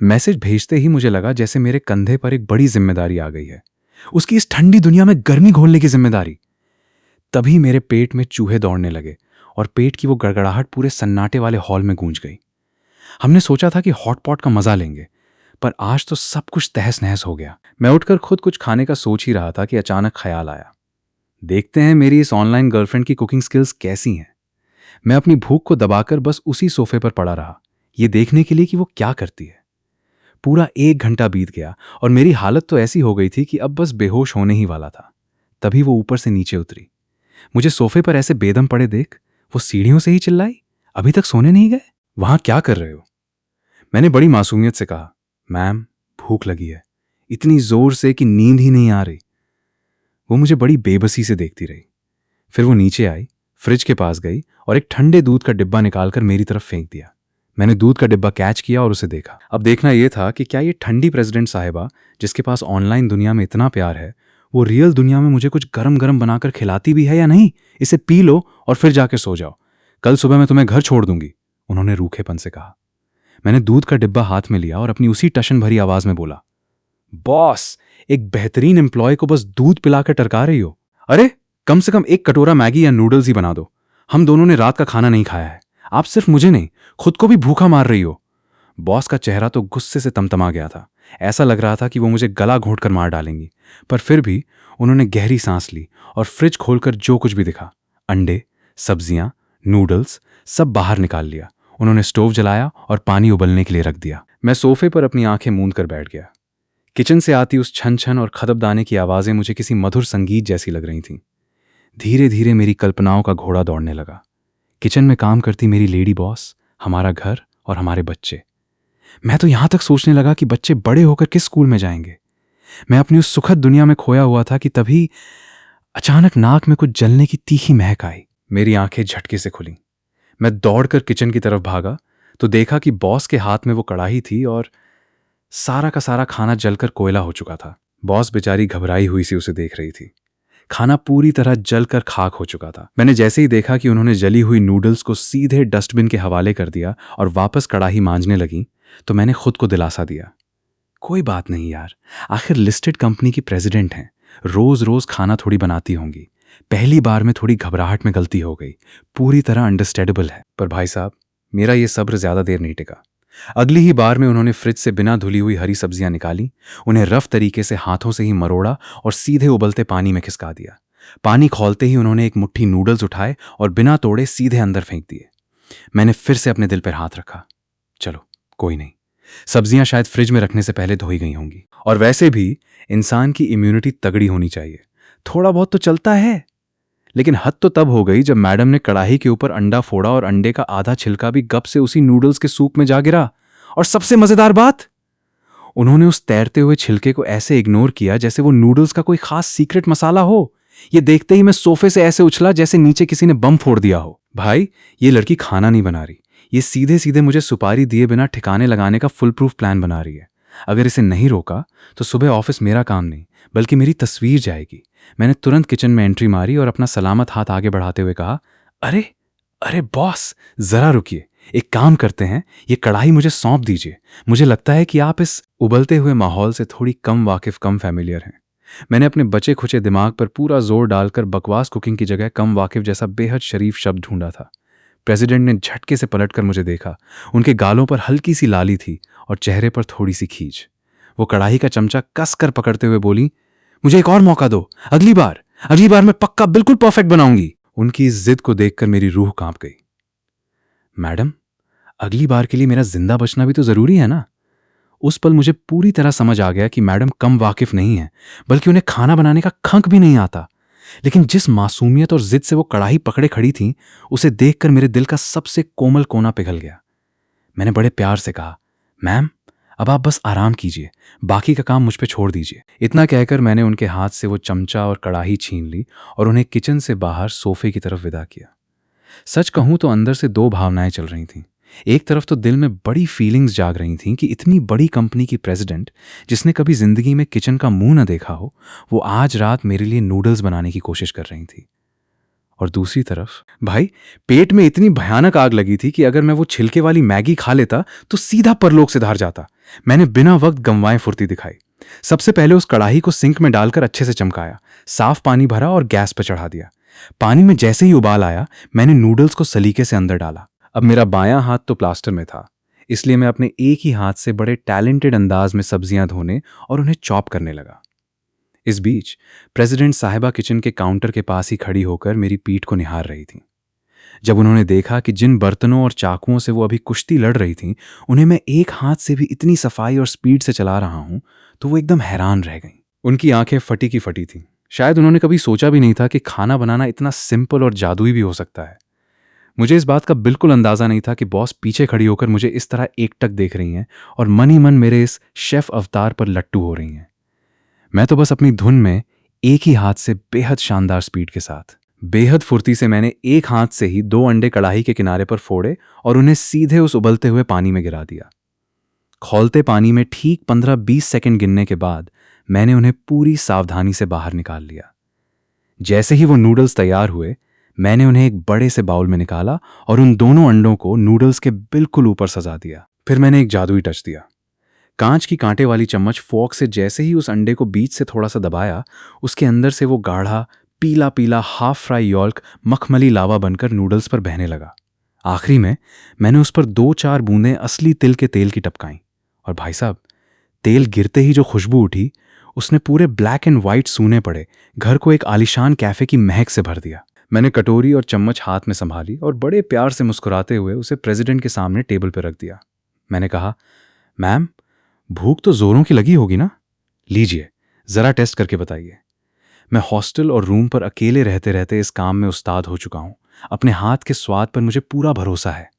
मैसेज भेजते ही मुझे लगा जैसे मेरे कंधे पर एक बड़ी जिम्मेदारी आ गई है, उसकी इस ठंडी दुनिया में गर्मी घोलने की जिम्मेदारी। तभी मेरे पेट में चूहे दौड़ने लगे और पेट की वो गड़गड़ाहट पूरे सन्नाटे वाले हॉल में गूंज गई। हमने सोचा था कि हॉटपॉट का मजा लेंगे, पर आज तो सब कुछ तहस नहस हो गया। मैं उठकर खुद कुछ खाने का सोच ही रहा था कि अचानक ख्याल आया, देखते हैं मेरी इस ऑनलाइन गर्लफ्रेंड की कुकिंग स्किल्स कैसी हैं। मैं अपनी भूख को दबाकर बस उसी सोफे पर पड़ा रहा, ये देखने के लिए कि वो क्या करती है। पूरा 1 घंटा बीत गया और मेरी हालत तो ऐसी हो गई थी कि अब बस बेहोश होने ही वाला था। तभी वो ऊपर से नीचे उतरी। मुझे सोफे पर ऐसे बेदम पड़े देख वो सीढ़ियों से ही चिल्लाई, अभी तक सोने नहीं गए? वहां क्या कर रहे हो? मैंने बड़ी मासूमियत से कहा, मैम भूख लगी है, इतनी जोर से कि नींद ही नहीं आ रही। वो मुझे बड़ी बेबसी से देखती रही। फिर वो नीचे आई, फ्रिज के पास गई और एक ठंडे दूध का डिब्बा निकालकर मेरी तरफ फेंक दिया। मैंने दूध का डिब्बा कैच किया और उसे देखा। अब देखना यह था कि क्या ये ठंडी प्रेसिडेंट साहिबा, जिसके पास ऑनलाइन दुनिया में इतना प्यार है, वो रियल दुनिया में मुझे कुछ गरम गरम बनाकर खिलाती भी है या नहीं। इसे पी लो और फिर जाके सो जाओ, कल सुबह मैं तुम्हें घर छोड़ दूंगी, उन्होंने रूखेपन से कहा। मैंने दूध का डिब्बा हाथ में लिया और अपनी उसी टशन भरी आवाज में बोला, बॉस, एक बेहतरीन एम्प्लॉय को बस दूध पिलाकर टरका रही हो? अरे कम से कम एक कटोरा मैगी या नूडल्स ही बना दो, हम दोनों ने रात का खाना नहीं खाया है। आप सिर्फ मुझे नहीं, खुद को भी भूखा मार रही हो। बॉस का चेहरा तो गुस्से से तमतमा गया था। ऐसा लग रहा था कि वो मुझे गला घोंट कर मार डालेंगी, पर फिर भी उन्होंने गहरी सांस ली और फ्रिज खोलकर जो कुछ भी दिखा, अंडे, सब्जियां, नूडल्स, सब बाहर निकाल लिया। उन्होंने स्टोव जलाया और पानी उबलने के लिए रख दिया। मैं सोफे पर अपनी आंखें मूंद कर बैठ गया। किचन से आती उस छन छन और खदबदाने की आवाजें मुझे किसी मधुर संगीत जैसी लग रही थीं। धीरे धीरे मेरी कल्पनाओं का घोड़ा दौड़ने लगा। किचन में काम करती मेरी लेडी बॉस, हमारा घर और हमारे बच्चे। मैं तो यहां तक सोचने लगा कि बच्चे बड़े होकर किस स्कूल में जाएंगे। मैं अपनी उस सुखद दुनिया में खोया हुआ था कि तभी अचानक नाक में कुछ जलने की तीखी महक आई। मेरी आंखें झटके से खुलीं। मैं दौड़कर किचन की तरफ भागा तो देखा कि बॉस के हाथ में वो कढ़ाई थी और सारा का सारा खाना जलकर कोयला हो चुका था। बॉस बेचारी घबराई हुई सी उसे देख रही थी। खाना पूरी तरह जलकर खाक हो चुका था। मैंने जैसे ही देखा कि उन्होंने जली हुई नूडल्स को सीधे डस्टबिन के हवाले कर दिया और वापस कढ़ाई मांजने लगी, तो मैंने खुद को दिलासा दिया, कोई बात नहीं यार, आखिर लिस्टेड कंपनी की प्रेसिडेंट हैं, रोज रोज खाना थोड़ी बनाती होंगी। पहली बार में थोड़ी घबराहट में गलती हो गई, पूरी तरह अंडरस्टैंडेबल है। पर भाई साहब, मेरा ये सब्र ज्यादा देर नहीं टिका। अगली ही बार में उन्होंने फ्रिज से बिना धुली हुई हरी सब्जियां निकाली, उन्हें रफ तरीके से हाथों से ही मरोड़ा और सीधे उबलते पानी में खिसका दिया। पानी खौलते ही उन्होंने एक मुट्ठी नूडल्स उठाए और बिना तोड़े सीधे अंदर फेंक दिए। मैंने फिर से अपने दिल पर हाथ रखा, चलो कोई नहीं, सब्जियां शायद फ्रिज में रखने से पहले धोई गई होंगी। और वैसे भी इंसान की इम्यूनिटी तगड़ी होनी चाहिए, थोड़ा बहुत तो चलता है। लेकिन हद तो तब हो गई जब मैडम ने कढ़ाई के ऊपर अंडा फोड़ा और अंडे का आधा छिलका भी गप से उसी नूडल्स के सूप में जा गिरा। और सबसे मजेदार बात, उन्होंने उस तैरते हुए छिलके को ऐसे इग्नोर किया जैसे वो नूडल्स का कोई खास सीक्रेट मसाला हो। ये देखते ही मैं सोफे से ऐसे उछला जैसे नीचे किसी ने बम फोड़ दिया हो। भाई, ये लड़की खाना नहीं बना रही, ये सीधे सीधे मुझे सुपारी दिए बिना ठिकाने लगाने का फुल प्रूफ प्लान बना रही है। अगर इसे नहीं रोका तो सुबह ऑफिस मेरा काम नहीं बल्कि मेरी तस्वीर जाएगी। मैंने तुरंत किचन में एंट्री मारी और अपना सलामत हाथ आगे बढ़ाते हुए कहा, अरे अरे बॉस, जरा रुकिए, एक काम करते हैं, ये कढ़ाई मुझे सौंप दीजिए। मुझे लगता है कि आप इस उबलते हुए माहौल से थोड़ी कम वाकिफ, कम फैमिलियर हैं। मैंने अपने बचे खुचे दिमाग पर पूरा जोर डालकर बकवास कुकिंग की जगह कम वाकिफ जैसा बेहद शरीफ शब्द ढूंढा था। प्रेसिडेंट ने झटके से पलटकर मुझे देखा। उनके गालों पर हल्की सी लाली थी और चेहरे पर थोड़ी सी खींच। वो कढ़ाई का चमचा कसकर पकड़ते हुए बोली, मुझे एक और मौका दो, अगली बार मैं पक्का बिल्कुल परफेक्ट बनाऊंगी। उनकी इस जिद को देखकर मेरी रूह कांप गई। मैडम, अगली बार के लिए मेरा जिंदा बचना भी तो जरूरी है ना। उस पल मुझे पूरी तरह समझ आ गया कि मैडम कम वाकिफ नहीं है, बल्कि उन्हें खाना बनाने का खंक भी नहीं आता। लेकिन जिस मासूमियत और जिद से वो कढ़ाई पकड़े खड़ी थी, उसे देखकर मेरे दिल का सबसे कोमल कोना पिघल गया। मैंने बड़े प्यार से कहा, मैम अब आप बस आराम कीजिए, बाकी का काम मुझ पे छोड़ दीजिए। इतना कहकर मैंने उनके हाथ से वो चमचा और कढ़ाई छीन ली और उन्हें किचन से बाहर सोफे की तरफ विदा किया। सच कहूं तो अंदर से दो भावनाएं चल रही थीं। एक तरफ तो दिल में बड़ी फीलिंग्स जाग रही थीं कि इतनी बड़ी कंपनी की प्रेसिडेंट, जिसने कभी जिंदगी में किचन का मुंह न देखा हो, वो आज रात मेरे लिए नूडल्स बनाने की कोशिश कर रही थी। और दूसरी तरफ भाई, पेट में इतनी भयानक आग लगी थी कि अगर मैं वो छिलके वाली मैगी खा लेता तो सीधा परलोक से धार जाता। मैंने बिना वक्त गंवाए फुर्ती दिखाई। सबसे पहले उस कढ़ाई को सिंक में डालकर अच्छे से चमकाया, साफ पानी भरा और गैस पर चढ़ा दिया। पानी में जैसे ही उबाल आया, मैंने नूडल्स को सलीके से अंदर डाला। अब मेरा बायां हाथ तो प्लास्टर में था, इसलिए मैं अपने एक ही हाथ से बड़े टैलेंटेड अंदाज में सब्जियां धोने और उन्हें चॉप करने लगा। इस बीच प्रेसिडेंट साहिबा किचन के काउंटर के पास ही खड़ी होकर मेरी पीठ को निहार रही थीं। जब उन्होंने देखा कि जिन बर्तनों और चाकुओं से वो अभी कुश्ती लड़ रही थीं, उन्हें मैं एक हाथ से भी इतनी सफाई और स्पीड से चला रहा हूं, तो वो एकदम हैरान रह गईं। उनकी आंखें फटी की फटी थीं। शायद उन्होंने कभी सोचा भी नहीं था कि खाना बनाना इतना सिंपल और जादुई भी हो सकता है। मुझे इस बात का बिल्कुल अंदाजा नहीं था कि बॉस पीछे खड़ी होकर मुझे इस तरह एकटक देख रही हैं और मन ही मन मेरे इस शेफ अवतार पर लट्टू हो रही हैं। मैं तो बस अपनी धुन में एक ही हाथ से बेहद शानदार स्पीड के साथ, बेहद फुर्ती से मैंने एक हाथ से ही 2 अंडे कढ़ाई के किनारे पर फोड़े और उन्हें सीधे उस उबलते हुए पानी में गिरा दिया। खौलते पानी में ठीक 15-20 सेकंड गिनने के बाद मैंने उन्हें पूरी सावधानी से बाहर निकाल लिया। जैसे ही वो नूडल्स तैयार हुए, मैंने उन्हें एक बड़े से बाउल में निकाला और उन दोनों अंडों को नूडल्स के बिल्कुल ऊपर सजा दिया। फिर मैंने एक जादुई टच दिया। कांच की कांटे वाली चम्मच फोर्क से जैसे ही उस अंडे को बीच से थोड़ा सा दबाया, उसके अंदर से वो गाढ़ा पीला पीला हाफ फ्राई यॉल्क मखमली लावा बनकर नूडल्स पर बहने लगा। आखिरी में मैंने उस पर 2-4 बूंदें असली तिल के तेल की टपकाईं और भाई साहब, तेल गिरते ही जो खुशबू उठी, उसने पूरे ब्लैक एंड व्हाइट सूने पड़े घर को एक आलीशान कैफे की महक से भर दिया। मैंने कटोरी और चम्मच हाथ में संभाली और बड़े प्यार से मुस्कुराते हुए उसे प्रेसिडेंट के सामने टेबल पर रख दिया। मैंने कहा, मैम, भूख तो जोरों की लगी होगी ना? लीजिए, जरा टेस्ट करके बताइए। मैं हॉस्टल और रूम पर अकेले रहते रहते इस काम में उस्ताद हो चुका हूं। अपने हाथ के स्वाद पर मुझे पूरा भरोसा है।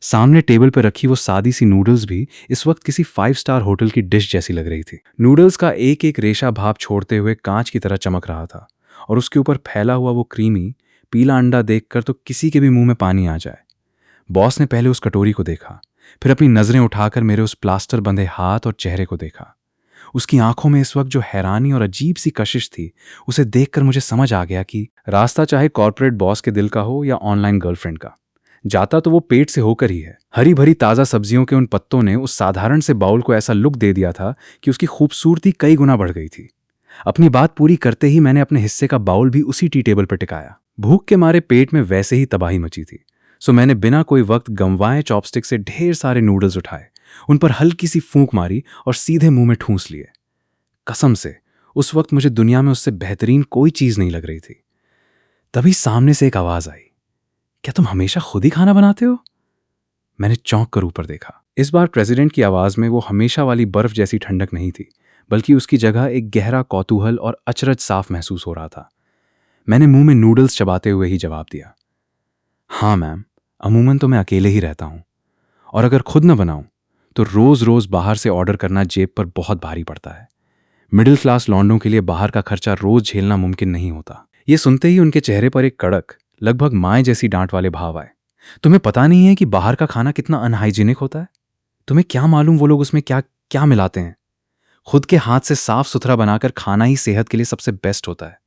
सामने टेबल पर रखी वो सादी सी नूडल्स भी इस वक्त किसी 5 स्टार होटल की डिश जैसी लग रही थी। नूडल्स का एक एक रेशा भाप छोड़ते हुए कांच की तरह चमक रहा था और उसके ऊपर फैला हुआ वो क्रीमी पीला अंडा देखकर तो किसी के भी मुंह में पानी आ जाए। बॉस ने पहले उस कटोरी को देखा, फिर अपनी नजरें उठाकर मेरे उस प्लास्टर बंधे हाथ और चेहरे को देखा। उसकी आंखों में इस वक्त जो हैरानी और अजीब सी कशिश थी, उसे देखकर मुझे समझ आ गया कि रास्ता चाहे कॉर्पोरेट बॉस के दिल का हो या ऑनलाइन गर्लफ्रेंड का, जाता तो वो पेट से होकर ही है। हरी भरी ताज़ा सब्जियों के उन पत्तों ने उस साधारण से बाउल को ऐसा लुक दे दिया था कि उसकी खूबसूरती कई गुना बढ़ गई थी। अपनी बात पूरी करते ही मैंने अपने हिस्से का बाउल भी उसी टी टेबल पर टिकाया। भूख के मारे पेट में वैसे ही तबाही मची थी, सो मैंने बिना कोई वक्त गंवाए चॉपस्टिक से ढेर सारे नूडल्स उठाए, उन पर हल्की सी फूंक मारी और सीधे मुंह में ठूंस लिए। कसम से उस वक्त मुझे दुनिया में उससे बेहतरीन कोई चीज नहीं लग रही थी। तभी सामने से एक आवाज आई, क्या तुम हमेशा खुद ही खाना बनाते हो? मैंने चौंक कर ऊपर देखा। इस बार प्रेसिडेंट की आवाज में वो हमेशा वाली बर्फ जैसी ठंडक नहीं थी, बल्कि उसकी जगह एक गहरा कौतूहल और अचरज साफ महसूस हो रहा था। मैंने मुंह में नूडल्स चबाते हुए ही जवाब दिया, हाँ मैम, अमूमन तो मैं अकेले ही रहता हूं, और अगर खुद न बनाऊं तो रोज रोज बाहर से ऑर्डर करना जेब पर बहुत भारी पड़ता है। मिडिल क्लास लौंडों के लिए बाहर का खर्चा रोज झेलना मुमकिन नहीं होता। ये सुनते ही उनके चेहरे पर एक कड़क, लगभग माए जैसी डांट वाले भाव आए। तुम्हें पता नहीं है कि बाहर का खाना कितना अनहाइजीनिक होता है? तुम्हें क्या मालूम वो लोग उसमें क्या क्या मिलाते हैं? खुद के हाथ से साफ सुथरा बनाकर खाना ही सेहत के लिए सबसे बेस्ट होता है।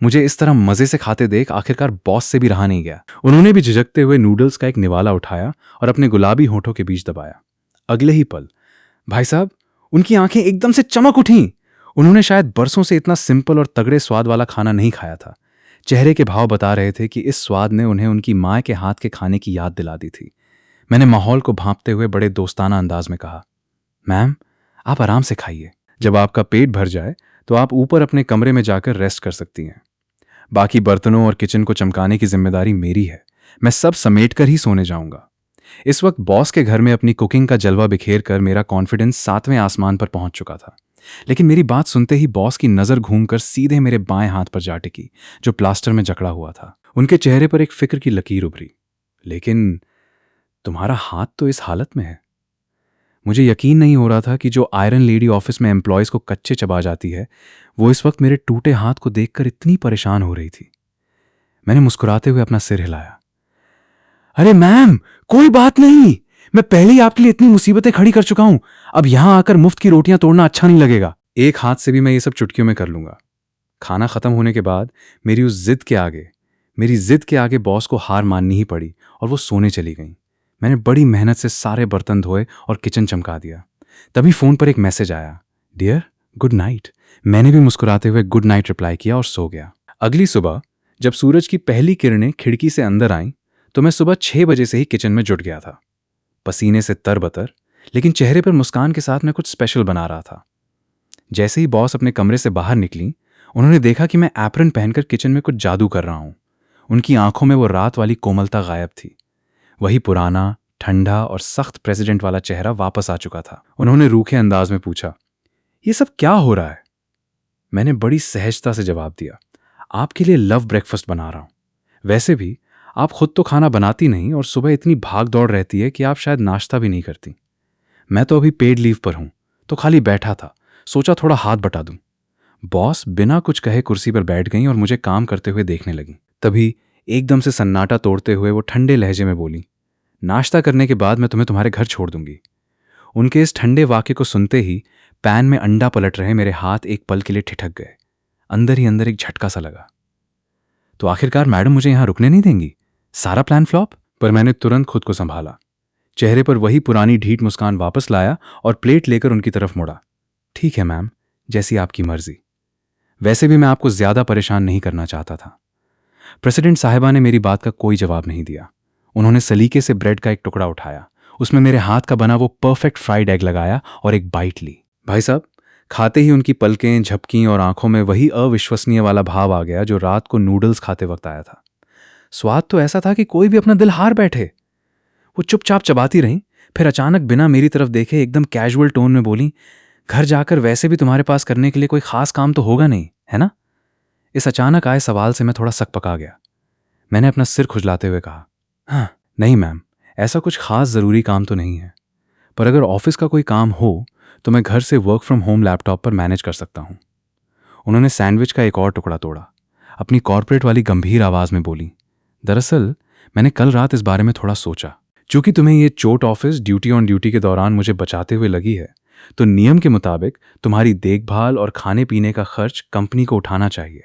मुझे इस तरह मजे से खाते देख आखिरकार बॉस से भी रहा नहीं गया। उन्होंने भी झिझकते हुए नूडल्स का एक निवाला उठाया और अपने गुलाबी होठों के बीच दबाया। अगले ही पल भाई साहब, उनकी आंखें एकदम से चमक उठीं। उन्होंने शायद बरसों से इतना सिंपल और तगड़े स्वाद वाला खाना नहीं खाया था। चेहरे के भाव बता रहे थे कि इस स्वाद ने उन्हें उनकी माँ के हाथ के खाने की याद दिला दी थी। मैंने माहौल को भांपते हुए बड़े दोस्ताना अंदाज में कहा, मैम, आप आराम से खाइए। जब आपका पेट भर जाए तो आप ऊपर अपने कमरे में जाकर रेस्ट कर सकती हैं। बाकी बर्तनों और किचन को चमकाने की जिम्मेदारी मेरी है। मैं सब समेट कर ही सोने जाऊंगा। इस वक्त बॉस के घर में अपनी कुकिंग का जलवा बिखेर कर मेरा कॉन्फिडेंस 7वें आसमान पर पहुंच चुका था। लेकिन मेरी बात सुनते ही बॉस की नजर घूमकर सीधे मेरे बाएं हाथ पर जा टिकी, जो प्लास्टर में जकड़ा हुआ था। उनके चेहरे पर एक फिक्र की लकीर उभरी। लेकिन तुम्हारा हाथ तो इस हालत में है। मुझे यकीन नहीं हो रहा था कि जो आयरन लेडी ऑफिस में एम्प्लॉयज को कच्चे चबा जाती है, वो इस वक्त मेरे टूटे हाथ को देखकर इतनी परेशान हो रही थी। मैंने मुस्कुराते हुए अपना सिर हिलाया। अरे मैम, कोई बात नहीं, मैं पहले ही आपके लिए इतनी मुसीबतें खड़ी कर चुका हूं। अब यहां आकर मुफ्त की रोटियां तोड़ना अच्छा नहीं लगेगा। एक हाथ से भी मैं ये सब चुटकियों में कर लूंगा। खाना खत्म होने के बाद मेरी जिद के आगे बॉस को हार माननी ही पड़ी और वो सोने चली गई। मैंने बड़ी मेहनत से सारे बर्तन धोए और किचन चमका दिया। तभी फोन पर एक मैसेज आया, डियर, गुड नाइट। मैंने भी मुस्कुराते हुए गुड नाइट रिप्लाई किया और सो गया। अगली सुबह जब सूरज की पहली किरणें खिड़की से अंदर आईं, तो मैं सुबह 6 बजे से ही किचन में जुट गया था। पसीने से तरबतर, लेकिन चेहरे पर मुस्कान के साथ मैं कुछ स्पेशल बना रहा था। जैसे ही बॉस अपने कमरे से बाहर निकली, उन्होंने देखा कि मैं एप्रन पहनकर किचन में कुछ जादू कर रहा हूं। उनकी आंखों में वो रात वाली कोमलता गायब थी। वही पुराना, ठंडा और सख्त प्रेसिडेंट वाला चेहरा वापस आ चुका था। उन्होंने रूखे अंदाज में पूछा, ये सब क्या हो रहा है? मैंने बड़ी सहजता से जवाब दिया, आपके लिए लव ब्रेकफास्ट बना रहा हूं। वैसे भी आप खुद तो खाना बनाती नहीं और सुबह इतनी भाग दौड़ रहती है कि आप शायद नाश्ता भी नहीं करती। मैं तो अभी पेड लीव पर हूं, तो खाली बैठा था, सोचा थोड़ा हाथ बटा दूं। बॉस बिना कुछ कहे कुर्सी पर बैठ गईं और मुझे काम करते हुए देखने लगी। तभी एकदम से सन्नाटा तोड़ते हुए वो ठंडे लहजे में बोली, नाश्ता करने के बाद मैं तुम्हें तुम्हारे घर छोड़ दूंगी। उनके इस ठंडे वाक्य को सुनते ही पैन में अंडा पलट रहे मेरे हाथ एक पल के लिए ठिठक गए। अंदर ही अंदर एक झटका सा लगा। तो आखिरकार मैडम मुझे यहां रुकने नहीं देंगी? सारा प्लान फ्लॉप? पर मैंने तुरंत खुद को संभाला, चेहरे पर वही पुरानी ढीठ मुस्कान वापस लाया और प्लेट लेकर उनकी तरफ मुड़ा। ठीक है मैम, जैसी आपकी मर्जी। वैसे भी मैं आपको ज्यादा परेशान नहीं करना चाहता था। प्रेसिडेंट साहिबा ने मेरी बात का कोई जवाब नहीं दिया। उन्होंने सलीके से ब्रेड का एक टुकड़ा उठाया, उसमें मेरे हाथ का बना वो परफेक्ट फ्राइड एग लगाया और एक बाइट ली। भाई साहब, खाते ही उनकी पलकें झपकीं और आंखों में वही अविश्वसनीय वाला भाव आ गया जो रात को नूडल्स खाते वक्त आया था। स्वाद तो ऐसा था कि कोई भी अपना दिल हार बैठे। वो चुपचाप चबाती रहीं, फिर अचानक बिना मेरी तरफ देखे एकदम कैजुअल टोन में बोली, घर जाकर वैसे भी तुम्हारे पास करने के लिए कोई खास काम तो होगा नहीं, है ना? इस अचानक आए सवाल से मैं थोड़ा सकपका गया। मैंने अपना सिर खुजलाते हुए कहा, हाँ, नहीं मैम, ऐसा कुछ खास जरूरी काम तो नहीं है, पर अगर ऑफिस का कोई काम हो तो मैं घर से वर्क फ्रॉम होम लैपटॉप पर मैनेज कर सकता हूं। उन्होंने सैंडविच का एक और टुकड़ा तोड़ा, अपनी कॉर्पोरेट वाली गंभीर आवाज में बोली, दरअसल मैंने कल रात इस बारे में थोड़ा सोचा। चूंकि तुम्हें ये चोट ऑफिस ड्यूटी ऑन ड्यूटी के दौरान मुझे बचाते हुए लगी है, तो नियम के मुताबिक तुम्हारी देखभाल और खाने पीने का खर्च कंपनी को उठाना चाहिए।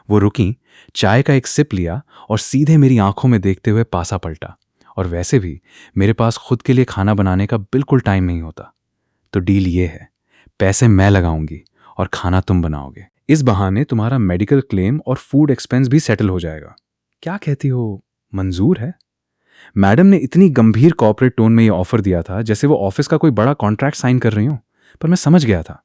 वो रुकी, चाय का एक सिप लिया और सीधे मेरी आंखों में देखते हुए पासा पलटा। और वैसे भी मेरे पास खुद के लिए खाना बनाने का बिल्कुल टाइम नहीं होता। तो डील ये है, पैसे मैं लगाऊंगी और खाना तुम बनाओगे। इस बहाने तुम्हारा मेडिकल क्लेम और फूड एक्सपेंस भी सेटल हो जाएगा। क्या कहती हो, मंजूर है? मैडम ने इतनी गंभीर कॉर्पोरेट टोन में ये ऑफर दिया था जैसे वो ऑफिस का कोई बड़ा कॉन्ट्रैक्ट साइन कर रही हो। पर मैं समझ गया था,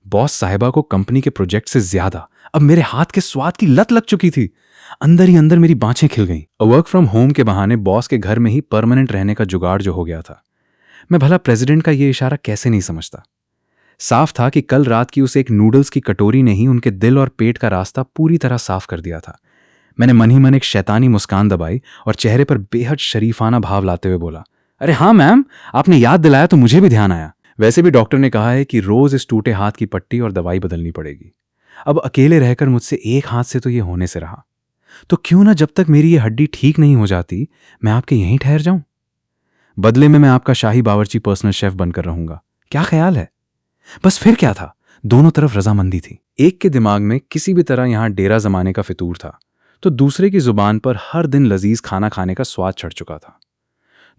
बॉस साहिबा को कंपनी के प्रोजेक्ट से ज्यादा अब मेरे हाथ के स्वाद की लत लग चुकी थी। अंदर ही अंदर मेरी बाँछें खिल गईं। वर्क फ्रॉम होम के बहाने बॉस के घर में ही परमानेंट रहने का जुगाड़ जो हो गया था, मैं भला प्रेसिडेंट का ये इशारा कैसे नहीं समझता। साफ था कि कल रात की उस एक नूडल्स की कटोरी ने ही उनके दिल और पेट का रास्ता पूरी तरह साफ कर दिया था। मैंने मन ही मन एक शैतानी मुस्कान दबाई और चेहरे पर बेहद शरीफाना भाव लाते हुए बोला, अरे हाँ मैम, आपने याद दिलाया तो मुझे भी ध्यान आया। वैसे भी डॉक्टर ने कहा है कि रोज इस टूटे हाथ की पट्टी और दवाई बदलनी पड़ेगी। अब अकेले रहकर मुझसे एक हाथ से तो ये होने से रहा, तो क्यों ना जब तक मेरी ये हड्डी ठीक नहीं हो जाती मैं आपके यहीं ठहर जाऊं। बदले में मैं आपका शाही बावर्ची पर्सनल शेफ बनकर रहूंगा। क्या ख्याल है? बस फिर क्या था, दोनों तरफ रजामंदी थी। एक के दिमाग में किसी भी तरह यहां डेरा जमाने का फितूर था, तो दूसरे की जुबान पर हर दिन लजीज खाना खाने का स्वाद चढ़ चुका था।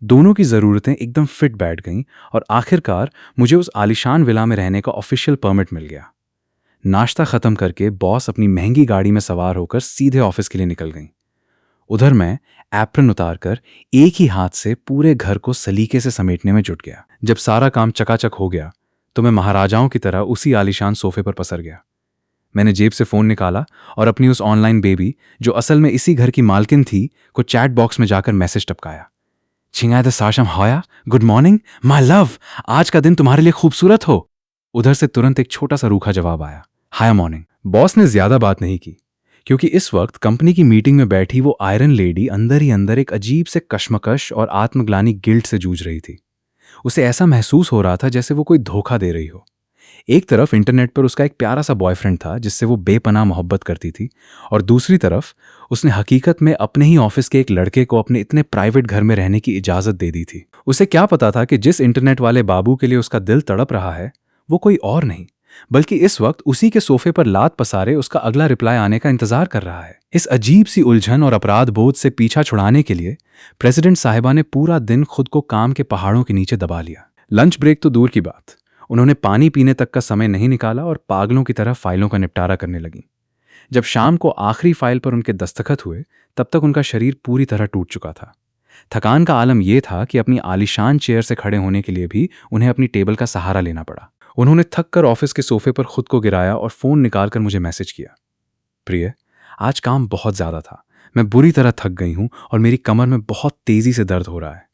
दोनों की जरूरतें एकदम फिट बैठ गईं और आखिरकार मुझे उस आलिशान विला में रहने का ऑफिशियल परमिट मिल गया। नाश्ता खत्म करके बॉस अपनी महंगी गाड़ी में सवार होकर सीधे ऑफिस के लिए निकल गईं। उधर मैं एप्रन उतारकर एक ही हाथ से पूरे घर को सलीके से समेटने में जुट गया। जब सारा काम चकाचक हो गया तो मैं महाराजाओं की तरह उसी आलीशान सोफे पर पसर गया। मैंने जेब से फोन निकाला और अपनी उस ऑनलाइन बेबी, जो असल में इसी घर की मालकिन थी, को चैट बॉक्स में जाकर मैसेज टपकाया। छिंगायद साशम होया, गुड मॉर्निंग माय लव, आज का दिन तुम्हारे लिए खूबसूरत हो। उधर से तुरंत एक छोटा सा रूखा जवाब आया, हाय मॉर्निंग। बॉस ने ज्यादा बात नहीं की, क्योंकि इस वक्त कंपनी की मीटिंग में बैठी वो आयरन लेडी अंदर ही अंदर एक अजीब से कश्मकश और आत्मग्लानि गिल्ट से जूझ रही थी। उसे ऐसा महसूस हो रहा था जैसे वो कोई धोखा दे रही हो। एक तरफ इंटरनेट पर उसका एक प्यारा सा बॉयफ्रेंड था जिससे वो बेपनाह मोहब्बत करती थी, और दूसरी तरफ उसने हकीकत में अपने ही ऑफिस के एक लड़के को अपने इतने प्राइवेट घर में रहने की इजाजत दे दी थी। उसे क्या पता था कि जिस इंटरनेट वाले बाबू के लिए उसका दिल तड़प रहा है वो कोई और नहीं, बल्कि इस वक्त उसी के सोफे पर लात पसारे उसका अगला रिप्लाई आने का इंतजार कर रहा है। इस अजीब सी उलझन और अपराध बोध से पीछा छुड़ाने के लिए प्रेसिडेंट साहिबा ने पूरा दिन खुद को काम के पहाड़ों के नीचे दबा लिया। लंच ब्रेक तो दूर की बात, उन्होंने पानी पीने तक का समय नहीं निकाला और पागलों की तरह फाइलों का निपटारा करने लगी। जब शाम को आखिरी फाइल पर उनके दस्तखत हुए तब तक उनका शरीर पूरी तरह टूट चुका था। थकान का आलम यह था कि अपनी आलीशान चेयर से खड़े होने के लिए भी उन्हें अपनी टेबल का सहारा लेना पड़ा। उन्होंने थक कर ऑफिस के सोफे पर खुद को गिराया और फ़ोन निकालकर मुझे मैसेज किया, प्रिय, आज काम बहुत ज़्यादा था, मैं बुरी तरह थक गई हूँ और मेरी कमर में बहुत तेज़ी से दर्द हो रहा है।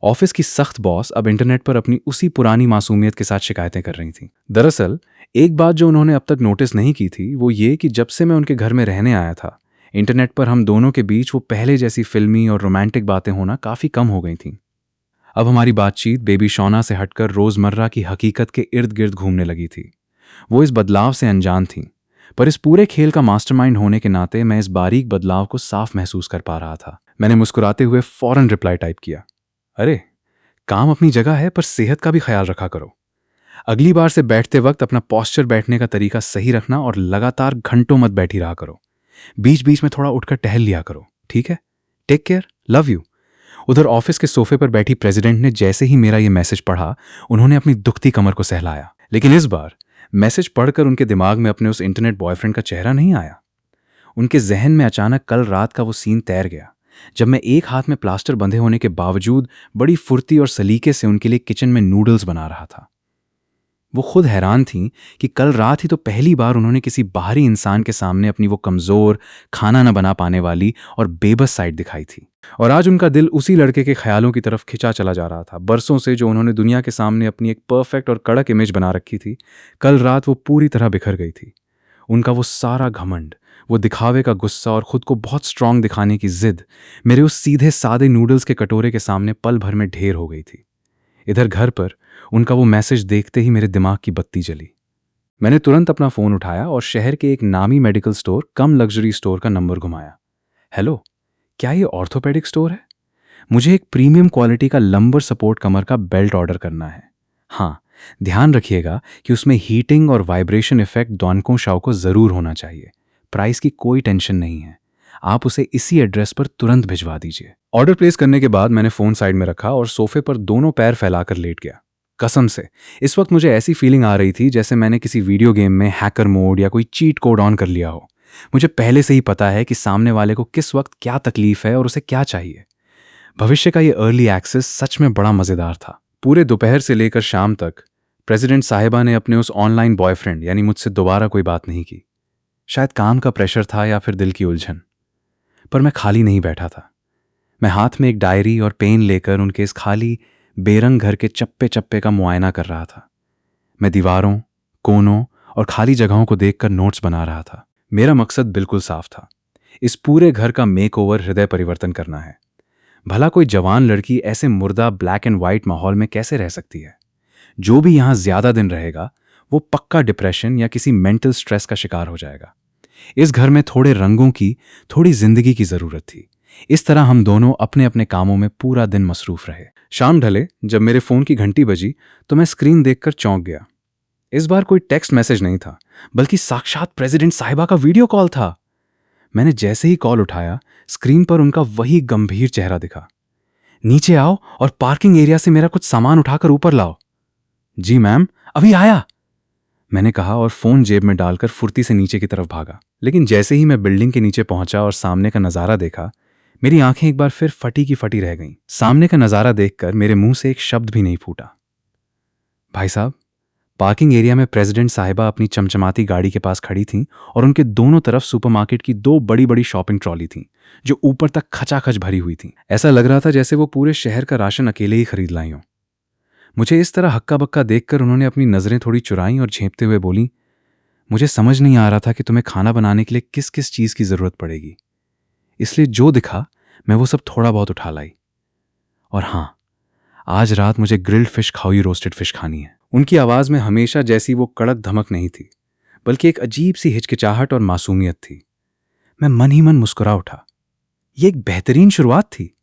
ऑफिस की सख्त बॉस अब इंटरनेट पर अपनी उसी पुरानी मासूमियत के साथ शिकायतें कर रही थीं। दरअसल एक बात जो उन्होंने अब तक नोटिस नहीं की थी वो ये कि जब से मैं उनके घर में रहने आया था, इंटरनेट पर हम दोनों के बीच वो पहले जैसी फिल्मी और रोमांटिक बातें होना काफ़ी कम हो गई थीं। अब हमारी बातचीत बेबी शौना से हटकर रोज़मर्रा की हकीकत के इर्द गिर्द घूमने लगी थी। वो इस बदलाव से अनजान थीं, पर इस पूरे खेल का मास्टरमाइंड होने के नाते मैं इस बारीक बदलाव को साफ महसूस कर पा रहा था। मैंने मुस्कुराते हुए फौरन रिप्लाई टाइप किया, अरे, काम अपनी जगह है पर सेहत का भी ख्याल रखा करो। अगली बार से बैठते वक्त अपना पोस्चर बैठने का तरीका सही रखना और लगातार घंटों मत बैठी रहा करो। बीच बीच में थोड़ा उठकर टहल लिया करो, ठीक है? Take care, love you. उधर ऑफिस के सोफे पर बैठी प्रेसिडेंट ने जैसे ही मेरा ये मैसेज पढ़ा, उन्होंने अपनी दुखती कमर को सहलाया। लेकिन इस बार मैसेज पढ़कर उनके दिमाग में अपने उस इंटरनेट बॉयफ्रेंड का चेहरा नहीं आया। उनके जहन में अचानक कल रात का वो सीन तैर गया, जब मैं एक हाथ में प्लास्टर बंधे होने के बावजूद बड़ी फुर्ती और सलीके से उनके लिए किचन में नूडल्स बना रहा था। वो खुद हैरान थीं कि कल रात ही तो पहली बार उन्होंने किसी बाहरी इंसान के सामने अपनी वो कमज़ोर, खाना न बना पाने वाली और बेबस साइड दिखाई थी। और आज उनका दिल उसी लड़के के ख्यालों की तरफ खिंचा चला जा रहा था। बरसों से जो उन्होंने दुनिया के सामने अपनी एक परफेक्ट और कड़क इमेज बना रखी थी, कल रात वो पूरी तरह बिखर गई थी। उनका वो सारा घमंड, वो दिखावे का गुस्सा और खुद को बहुत स्ट्रांग दिखाने की जिद मेरे उस सीधे सादे नूडल्स के कटोरे के सामने पल भर में ढेर हो गई थी। इधर घर पर उनका वो मैसेज देखते ही मेरे दिमाग की बत्ती जली। मैंने तुरंत अपना फ़ोन उठाया और शहर के एक नामी मेडिकल स्टोर कम लग्जरी स्टोर का नंबर घुमाया। हेलो, क्या ये ऑर्थोपेडिक स्टोर है? मुझे एक प्रीमियम क्वालिटी का लंबर सपोर्ट कमर का बेल्ट ऑर्डर करना है। हाँ, ध्यान रखिएगा कि उसमें हीटिंग और वाइब्रेशन इफेक्ट दोनों शाव को ज़रूर होना चाहिए। प्राइस की कोई टेंशन नहीं है, आप उसे इसी एड्रेस पर तुरंत भिजवा दीजिए। ऑर्डर प्लेस करने के बाद मैंने फ़ोन साइड में रखा और सोफे पर दोनों पैर फैलाकर लेट गया। कसम से इस वक्त मुझे ऐसी फीलिंग आ रही थी जैसे मैंने किसी वीडियो गेम में हैकर मोड या कोई चीट कोड ऑन कर लिया हो। मुझे पहले से ही पता है कि सामने वाले को किस वक्त क्या तकलीफ है और उसे क्या चाहिए। भविष्य का ये अर्ली एक्सेस सच में बड़ा मज़ेदार था। पूरे दोपहर से लेकर शाम तक प्रेसिडेंट साहिबा ने अपने उस ऑनलाइन बॉयफ्रेंड यानी मुझसे दोबारा कोई बात नहीं की। शायद काम का प्रेशर था या फिर दिल की उलझन। पर मैं खाली नहीं बैठा था। मैं हाथ में एक डायरी और पेन लेकर उनके इस खाली बेरंग घर के चप्पे चप्पे का मुआयना कर रहा था। मैं दीवारों, कोनों और खाली जगहों को देखकर नोट्स बना रहा था। मेरा मकसद बिल्कुल साफ था, इस पूरे घर का मेकओवर हृदय परिवर्तन करना है। भला कोई जवान लड़की ऐसे मुर्दा ब्लैक एंड वाइट माहौल में कैसे रह सकती है? जो भी यहां ज्यादा दिन रहेगा वो पक्का डिप्रेशन या किसी मेंटल स्ट्रेस का शिकार हो जाएगा। इस घर में थोड़े रंगों की, थोड़ी जिंदगी की जरूरत थी। इस तरह हम दोनों अपने अपने कामों में पूरा दिन मसरूफ रहे। शाम ढले जब मेरे फोन की घंटी बजी तो मैं स्क्रीन देखकर चौंक गया। इस बार कोई टेक्स्ट मैसेज नहीं था, बल्कि साक्षात प्रेसिडेंट साहिबा का वीडियो कॉल था। मैंने जैसे ही कॉल उठाया, स्क्रीन पर उनका वही गंभीर चेहरा दिखा। नीचे आओ और पार्किंग एरिया से मेरा कुछ सामान उठाकर ऊपर लाओ। जी मैम, अभी आया, मैंने कहा और फोन जेब में डालकर फुर्ती से नीचे की तरफ भागा। लेकिन जैसे ही मैं बिल्डिंग के नीचे पहुंचा और सामने का नजारा देखा, मेरी आंखें एक बार फिर फटी की फटी रह गईं। सामने का नजारा देखकर मेरे मुंह से एक शब्द भी नहीं फूटा। भाई साहब, पार्किंग एरिया में प्रेसिडेंट साहिबा अपनी चमचमाती गाड़ी के पास खड़ी थीं और उनके दोनों तरफ सुपरमार्केट की दो बड़ी बड़ी शॉपिंग ट्रॉली थीं, जो ऊपर तक खचाखच भरी हुई थीं। ऐसा लग रहा था जैसे वो पूरे शहर का राशन अकेले ही खरीद लाई हों। मुझे इस तरह हक्का बक्का देखकर उन्होंने अपनी नजरें थोड़ी चुराईं और झेंपते हुए बोली, मुझे समझ नहीं आ रहा था कि तुम्हें खाना बनाने के लिए किस किस चीज की जरूरत पड़ेगी, इसलिए जो दिखा मैं वो सब थोड़ा बहुत उठा लाई। और हाँ, आज रात मुझे ग्रिल्ड फिश खाओ, रोस्टेड फिश खानी है। उनकी आवाज में हमेशा जैसी वो कड़क धमक नहीं थी, बल्कि एक अजीब सी हिचकिचाहट और मासूमियत थी। मैं मन ही मन मुस्कुरा उठा। ये एक बेहतरीन शुरुआत थी।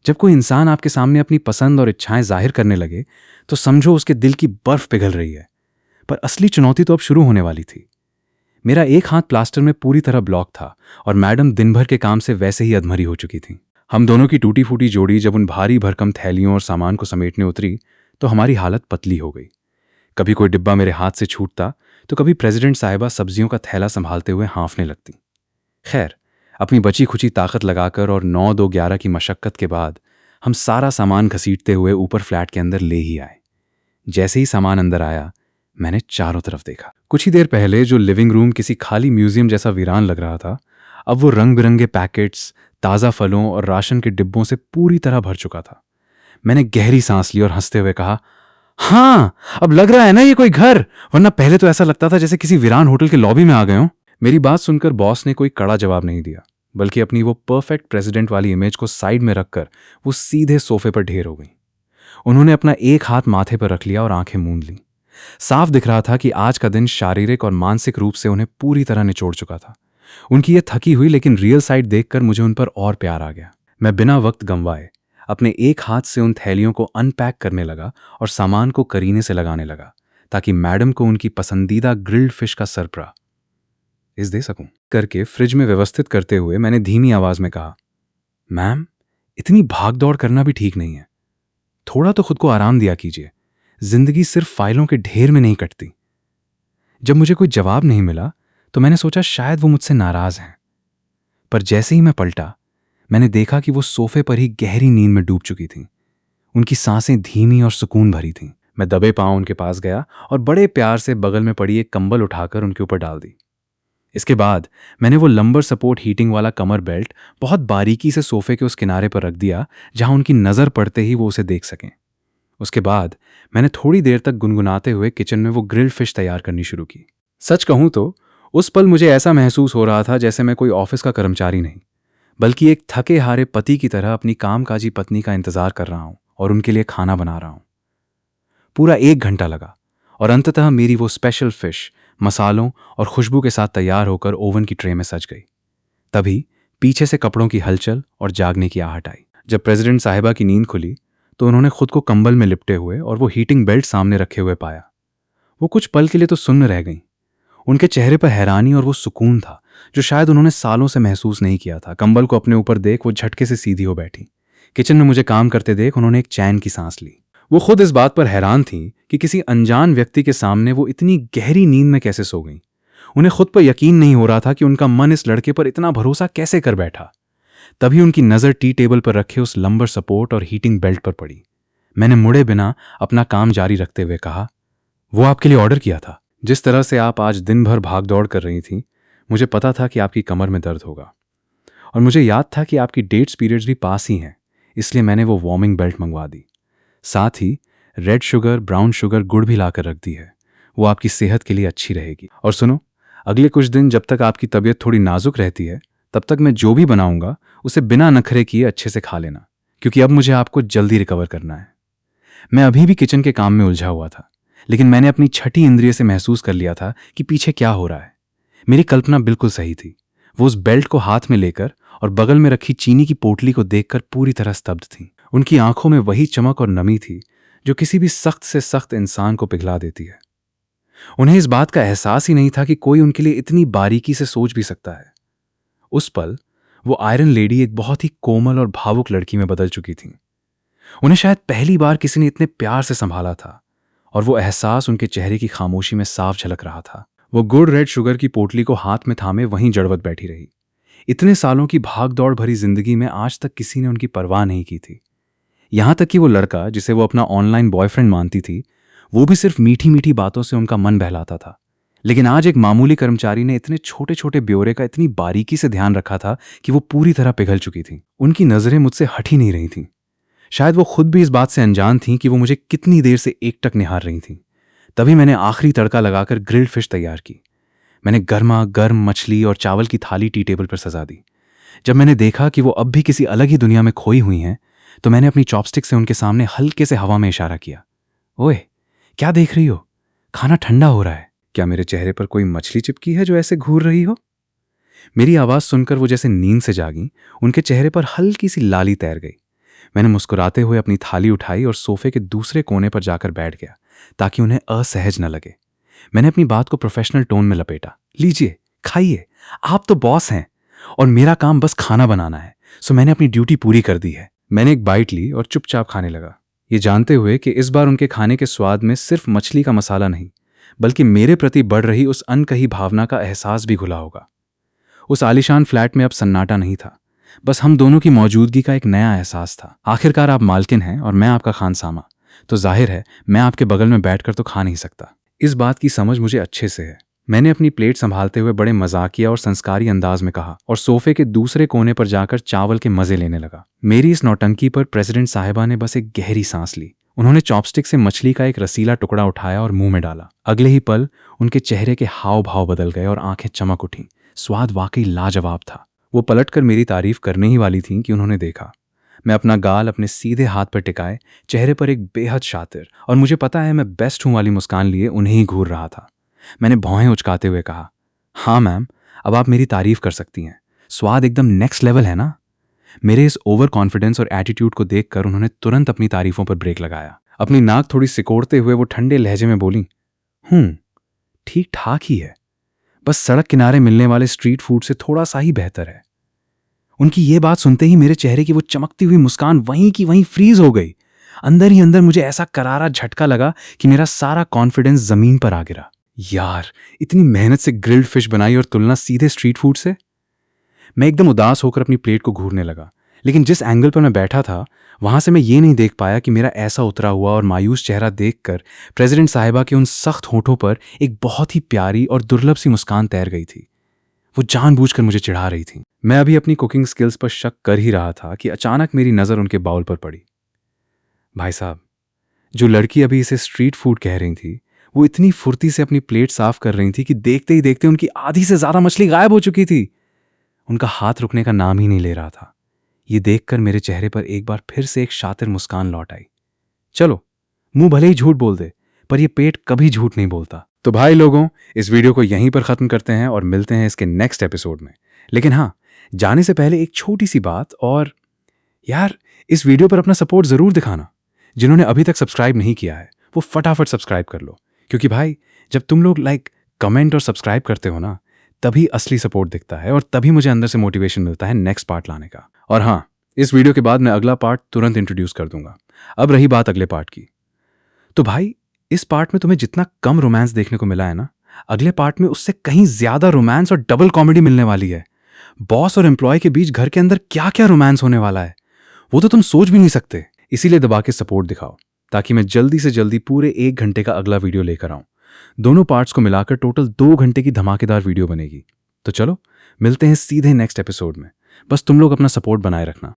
जब कोई इंसान आपके सामने अपनी पसंद और इच्छाएं जाहिर करने लगे तो समझो उसके दिल की बर्फ पिघल रही है। पर असली चुनौती तो अब शुरू होने वाली थी। मेरा एक हाथ प्लास्टर में पूरी तरह ब्लॉक था और मैडम दिन भर के काम से वैसे ही अधमरी हो चुकी थी। हम दोनों की टूटी फूटी जोड़ी जब उन भारी भरकम थैलियों और सामान को समेटने उतरी तो हमारी हालत पतली हो गई। कभी कोई डिब्बा मेरे हाथ से छूटता तो कभी प्रेसिडेंट साहिबा सब्जियों का थैला संभालते हुए हाँफने लगती। खैर, अपनी बची खुची ताकत लगाकर और 9-2-11 की मशक्कत के बाद हम सारा सामान घसीटते हुए ऊपर फ्लैट के अंदर ले ही आए। जैसे ही सामान अंदर आया, मैंने चारों तरफ देखा। कुछ ही देर पहले जो लिविंग रूम किसी खाली म्यूजियम जैसा वीरान लग रहा था, अब वो रंग बिरंगे पैकेट्स, ताज़ा फलों और राशन के डिब्बों से पूरी तरह भर चुका था। मैंने गहरी सांस ली और हंसते हुए कहा, हाँ, अब लग रहा है ना ये कोई घर, वरना पहले तो ऐसा लगता था जैसे किसी वीरान होटल के लॉबी में आ गए हो। मेरी बात सुनकर बॉस ने कोई कड़ा जवाब नहीं दिया, बल्कि अपनी वो परफेक्ट प्रेसिडेंट वाली इमेज को साइड में रखकर वो सीधे सोफे पर ढेर हो गई। उन्होंने अपना एक हाथ माथे पर रख लिया और आंखें मूंद ली। साफ दिख रहा था कि आज का दिन शारीरिक और मानसिक रूप से उन्हें पूरी तरह निचोड़ चुका था। उनकी ये थकी हुई लेकिन रियल साइड देखकर मुझे उन पर और प्यार आ गया। मैं बिना वक्त गंवाए अपने एक हाथ से उन थैलियों को अनपैक करने लगा और सामान को करीने से लगाने लगा, ताकि मैडम को उनकी पसंदीदा ग्रिल्ड फिश का सरप्राइज दे सकूं। करके फ्रिज में व्यवस्थित करते हुए मैंने धीमी आवाज में कहा, मैम, इतनी भाग दौड़ करना भी ठीक नहीं है। थोड़ा तो खुद को आराम दिया कीजिए। जिंदगी सिर्फ फाइलों के ढेर में नहीं कटती। जब मुझे कोई जवाब नहीं मिला तो मैंने सोचा शायद वो मुझसे नाराज हैं, पर जैसे ही मैं पलटा, मैंने देखा कि वो सोफे पर ही गहरी नींद में डूब चुकी थीं। उनकी सांसें धीमी और सुकून भरी थीं। मैं दबे पांव उनके पास गया और बड़े प्यार से बगल में पड़ी एक कंबल उठाकर उनके ऊपर डाल दी। इसके बाद मैंने वो लंबर सपोर्ट हीटिंग वाला कमर बेल्ट बहुत बारीकी से सोफे के उस किनारे पर रख दिया जहां उनकी नजर पड़ते ही वो उसे देख सकें। उसके बाद मैंने थोड़ी देर तक गुनगुनाते हुए किचन में वो ग्रिल्ड फिश तैयार करनी शुरू की। सच कहूं तो उस पल मुझे ऐसा महसूस हो रहा था जैसे मैं कोई ऑफिस का कर्मचारी नहीं, बल्कि एक थके हारे पति की तरह अपनी कामकाजी पत्नी का इंतजार कर रहा हूं और उनके लिए खाना बना रहा हूं। पूरा 1 घंटा लगा और अंततः मेरी वो स्पेशल फिश मसालों और खुशबू के साथ तैयार होकर ओवन की ट्रे में सज गई। तभी पीछे से कपड़ों की हलचल और जागने की आहट आई। जब प्रेसिडेंट साहिबा की नींद खुली तो उन्होंने खुद को कंबल में लिपटे हुए और वो हीटिंग बेल्ट सामने रखे हुए पाया। वो कुछ पल के लिए तो सुन्न रह गईं। उनके चेहरे पर हैरानी और वो सुकून था जो शायद उन्होंने सालों से महसूस नहीं किया था। कंबल को अपने ऊपर देख वो झटके से सीधी हो बैठी। किचन में मुझे काम करते देख उन्होंने एक चैन की सांस ली। वो खुद इस बात पर हैरान थीं कि किसी अनजान व्यक्ति के सामने वो इतनी गहरी नींद में कैसे सो गईं। उन्हें खुद पर यकीन नहीं हो रहा था कि उनका मन इस लड़के पर इतना भरोसा कैसे कर बैठा। तभी उनकी नजर टी टेबल पर रखे उस लंबर सपोर्ट और हीटिंग बेल्ट पर पड़ी। मैंने मुड़े बिना अपना काम जारी रखते हुए कहा, वो आपके लिए ऑर्डर किया था। जिस तरह से आप आज दिन भर भाग दौड़ कर रही थी, मुझे पता था कि आपकी कमर में दर्द होगा, और मुझे याद था कि आपकी डेट्स पीरियड्स भी पास ही हैं, इसलिए मैंने वो वार्मिंग बेल्ट मंगवा दी। साथ ही रेड शुगर, ब्राउन शुगर, गुड़ भी लाकर रख दी है। वो आपकी सेहत के लिए अच्छी रहेगी। और सुनो, अगले कुछ दिन जब तक आपकी तबीयत थोड़ी नाजुक रहती है, तब तक मैं जो भी बनाऊंगा उसे बिना नखरे किए अच्छे से खा लेना, क्योंकि अब मुझे आपको जल्दी रिकवर करना है। मैं अभी भी किचन के काम में उलझा हुआ था, लेकिन मैंने अपनी छठी इंद्रिय से महसूस कर लिया था कि पीछे क्या हो रहा है। मेरी कल्पना बिल्कुल सही थी। वो उस बेल्ट को हाथ में लेकर और बगल में रखी चीनी की पोटली को देखकर पूरी तरह स्तब्ध थी। उनकी आंखों में वही चमक और नमी थी जो किसी भी सख्त से सख्त इंसान को पिघला देती है। उन्हें इस बात का एहसास ही नहीं था कि कोई उनके लिए इतनी बारीकी से सोच भी सकता है। उस पल वो आयरन लेडी एक बहुत ही कोमल और भावुक लड़की में बदल चुकी थी। उन्हें शायद पहली बार किसी ने इतने प्यार से संभाला था, और वो एहसास उनके चेहरे की खामोशी में साफ झलक रहा था। वो गुड़ रेड शुगर की पोटली को हाथ में थामे वहीं जड़वत बैठी रही। इतने सालों की भाग दौड़ भरी जिंदगी में आज तक किसी ने उनकी परवाह नहीं की थी। यहां तक कि वो लड़का जिसे वो अपना ऑनलाइन बॉयफ्रेंड मानती थी, वो भी सिर्फ मीठी मीठी बातों से उनका मन बहलाता था। लेकिन आज एक मामूली कर्मचारी ने इतने छोटे छोटे ब्यौरे का इतनी बारीकी से ध्यान रखा था कि वो पूरी तरह पिघल चुकी थी। उनकी नजरें मुझसे हट ही नहीं रही थीं। शायद वो खुद भी इस बात से अनजान थीं कि वो मुझे कितनी देर से एकटक निहार रही थीं। तभी मैंने आखिरी तड़का लगाकर ग्रिल्ड फिश तैयार की। मैंने गर्मा गर्म मछली और चावल की थाली टी टेबल पर सजा दी। जब मैंने देखा कि वो अब भी किसी अलग ही दुनिया में खोई हुई हैं, तो मैंने अपनी चॉपस्टिक से उनके सामने हल्के से हवा में इशारा किया। ओए, क्या देख रही हो? खाना ठंडा हो रहा है। क्या मेरे चेहरे पर कोई मछली चिपकी है जो ऐसे घूर रही हो? मेरी आवाज सुनकर वो जैसे नींद से जागी। उनके चेहरे पर हल्की सी लाली तैर गई। मैंने मुस्कुराते हुए अपनी थाली उठाई और सोफे के दूसरे कोने पर जाकर बैठ गया ताकि उन्हें असहज न लगे। मैंने अपनी बात को प्रोफेशनल टोन में लपेटा। लीजिए, खाइए, आप तो बॉस हैं और मेरा काम बस खाना बनाना है, सो मैंने अपनी ड्यूटी पूरी कर दी है। मैंने एक बाइट ली और चुपचाप खाने लगा, ये जानते हुए कि इस बार उनके खाने के स्वाद में सिर्फ मछली का मसाला नहीं, बल्कि मेरे प्रति बढ़ रही उस अनकही भावना का एहसास भी घुला होगा। उस आलीशान फ्लैट में अब सन्नाटा नहीं था, बस हम दोनों की मौजूदगी का एक नया एहसास था। आखिरकार आप मालकिन हैं और मैं आपका खानसामा, तो जाहिर है मैं आपके बगल में बैठकर तो खा नहीं सकता। इस बात की समझ मुझे अच्छे से है। मैंने अपनी प्लेट संभालते हुए बड़े मजाकिया और संस्कारी अंदाज में कहा और सोफे के दूसरे कोने पर जाकर चावल के मजे लेने लगा। मेरी इस नौटंकी पर प्रेसिडेंट साहिबा ने बस एक गहरी सांस ली। उन्होंने चॉपस्टिक से मछली का एक रसीला टुकड़ा उठाया और मुंह में डाला। अगले ही पल उनके चेहरे के हाव भाव बदल गए और आंखें चमक उठीं। स्वाद वाकई लाजवाब था। वो पलटकर मेरी तारीफ करने ही वाली थीं कि उन्होंने देखा। मैं अपना गाल अपने सीधे हाथ पर टिकाए, चेहरे पर एक बेहद शातिर और मुझे पता है मैं बेस्ट हूं वाली मुस्कान लिए उन्हें ही घूर रहा था। मैंने भौहें उचकाते हुए कहा, हाँ मैम, अब आप मेरी तारीफ कर सकती हैं। स्वाद एकदम नेक्स्ट लेवल है ना। मेरे इस ओवर कॉन्फिडेंस और एटीट्यूड को देखकर उन्होंने तुरंत अपनी तारीफों पर ब्रेक लगाया। अपनी नाक थोड़ी सिकोड़ते हुए वो ठंडे लहजे में बोली, ठीक ठाक ही है, बस सड़क किनारे मिलने वाले स्ट्रीट फूड से थोड़ा सा ही बेहतर है। उनकी ये बात सुनते ही मेरे चेहरे की वो चमकती हुई मुस्कान वहीं की वहीं फ्रीज हो गई। अंदर ही अंदर मुझे ऐसा करारा झटका लगा कि मेरा सारा कॉन्फिडेंस जमीन पर आ गिरा। यार, इतनी मेहनत से ग्रिल्ड फिश बनाई और तुलना सीधे स्ट्रीट फूड से। मैं एकदम उदास होकर अपनी प्लेट को घूरने लगा, लेकिन जिस एंगल पर मैं बैठा था वहां से मैं ये नहीं देख पाया कि मेरा ऐसा उतरा हुआ और मायूस चेहरा देखकर प्रेसिडेंट साहिबा के उन सख्त होठों पर एक बहुत ही प्यारी और दुर्लभ सी मुस्कान तैर गई थी। वो जानबूझकर मुझे चिढ़ा रही थी। मैं अभी अपनी कुकिंग स्किल्स पर शक कर ही रहा था कि अचानक मेरी नज़र उनके बाउल पर पड़ी। भाई साहब, जो लड़की अभी इसे स्ट्रीट फूड कह रही थी, वो इतनी फुर्ती से अपनी प्लेट साफ कर रही थी कि देखते ही देखते उनकी आधी से ज्यादा मछली गायब हो चुकी थी। उनका हाथ रुकने का नाम ही नहीं ले रहा था। ये देखकर मेरे चेहरे पर एक बार फिर से एक शातिर मुस्कान लौट आई। चलो, मुंह भले ही झूठ बोल दे, पर यह पेट कभी झूठ नहीं बोलता। तो भाई लोगों, इस वीडियो को यहीं पर खत्म करते हैं और मिलते हैं इसके नेक्स्ट एपिसोड में। लेकिन हाँ, जाने से पहले एक छोटी सी बात, और यार, इस वीडियो पर अपना सपोर्ट जरूर दिखाना। जिन्होंने अभी तक सब्सक्राइब नहीं किया है वो फटाफट सब्सक्राइब कर लो, क्योंकि भाई जब तुम लोग लाइक, कमेंट और सब्सक्राइब करते हो ना, तभी असली सपोर्ट दिखता है और तभी मुझे अंदर से मोटिवेशन मिलता है नेक्स्ट पार्ट लाने का। और हाँ, इस वीडियो के बाद मैं अगला पार्ट तुरंत इंट्रोड्यूस कर दूंगा। अब रही बात अगले पार्ट की, तो भाई इस पार्ट में तुम्हें जितना कम रोमांस देखने को मिला है ना, अगले पार्ट में उससे कहीं ज्यादा रोमांस और डबल कॉमेडी मिलने वाली है। बॉस और एम्प्लॉय के बीच घर के अंदर क्या क्या रोमांस होने वाला है वो तो तुम सोच भी नहीं सकते। इसीलिए दबा के सपोर्ट दिखाओ ताकि मैं जल्दी से जल्दी पूरे 1 घंटे का अगला वीडियो लेकर आऊं। दोनों पार्ट्स को मिलाकर टोटल 2 घंटे की धमाकेदार वीडियो बनेगी। तो चलो, मिलते हैं सीधे नेक्स्ट एपिसोड में। बस तुम लोग अपना सपोर्ट बनाए रखना।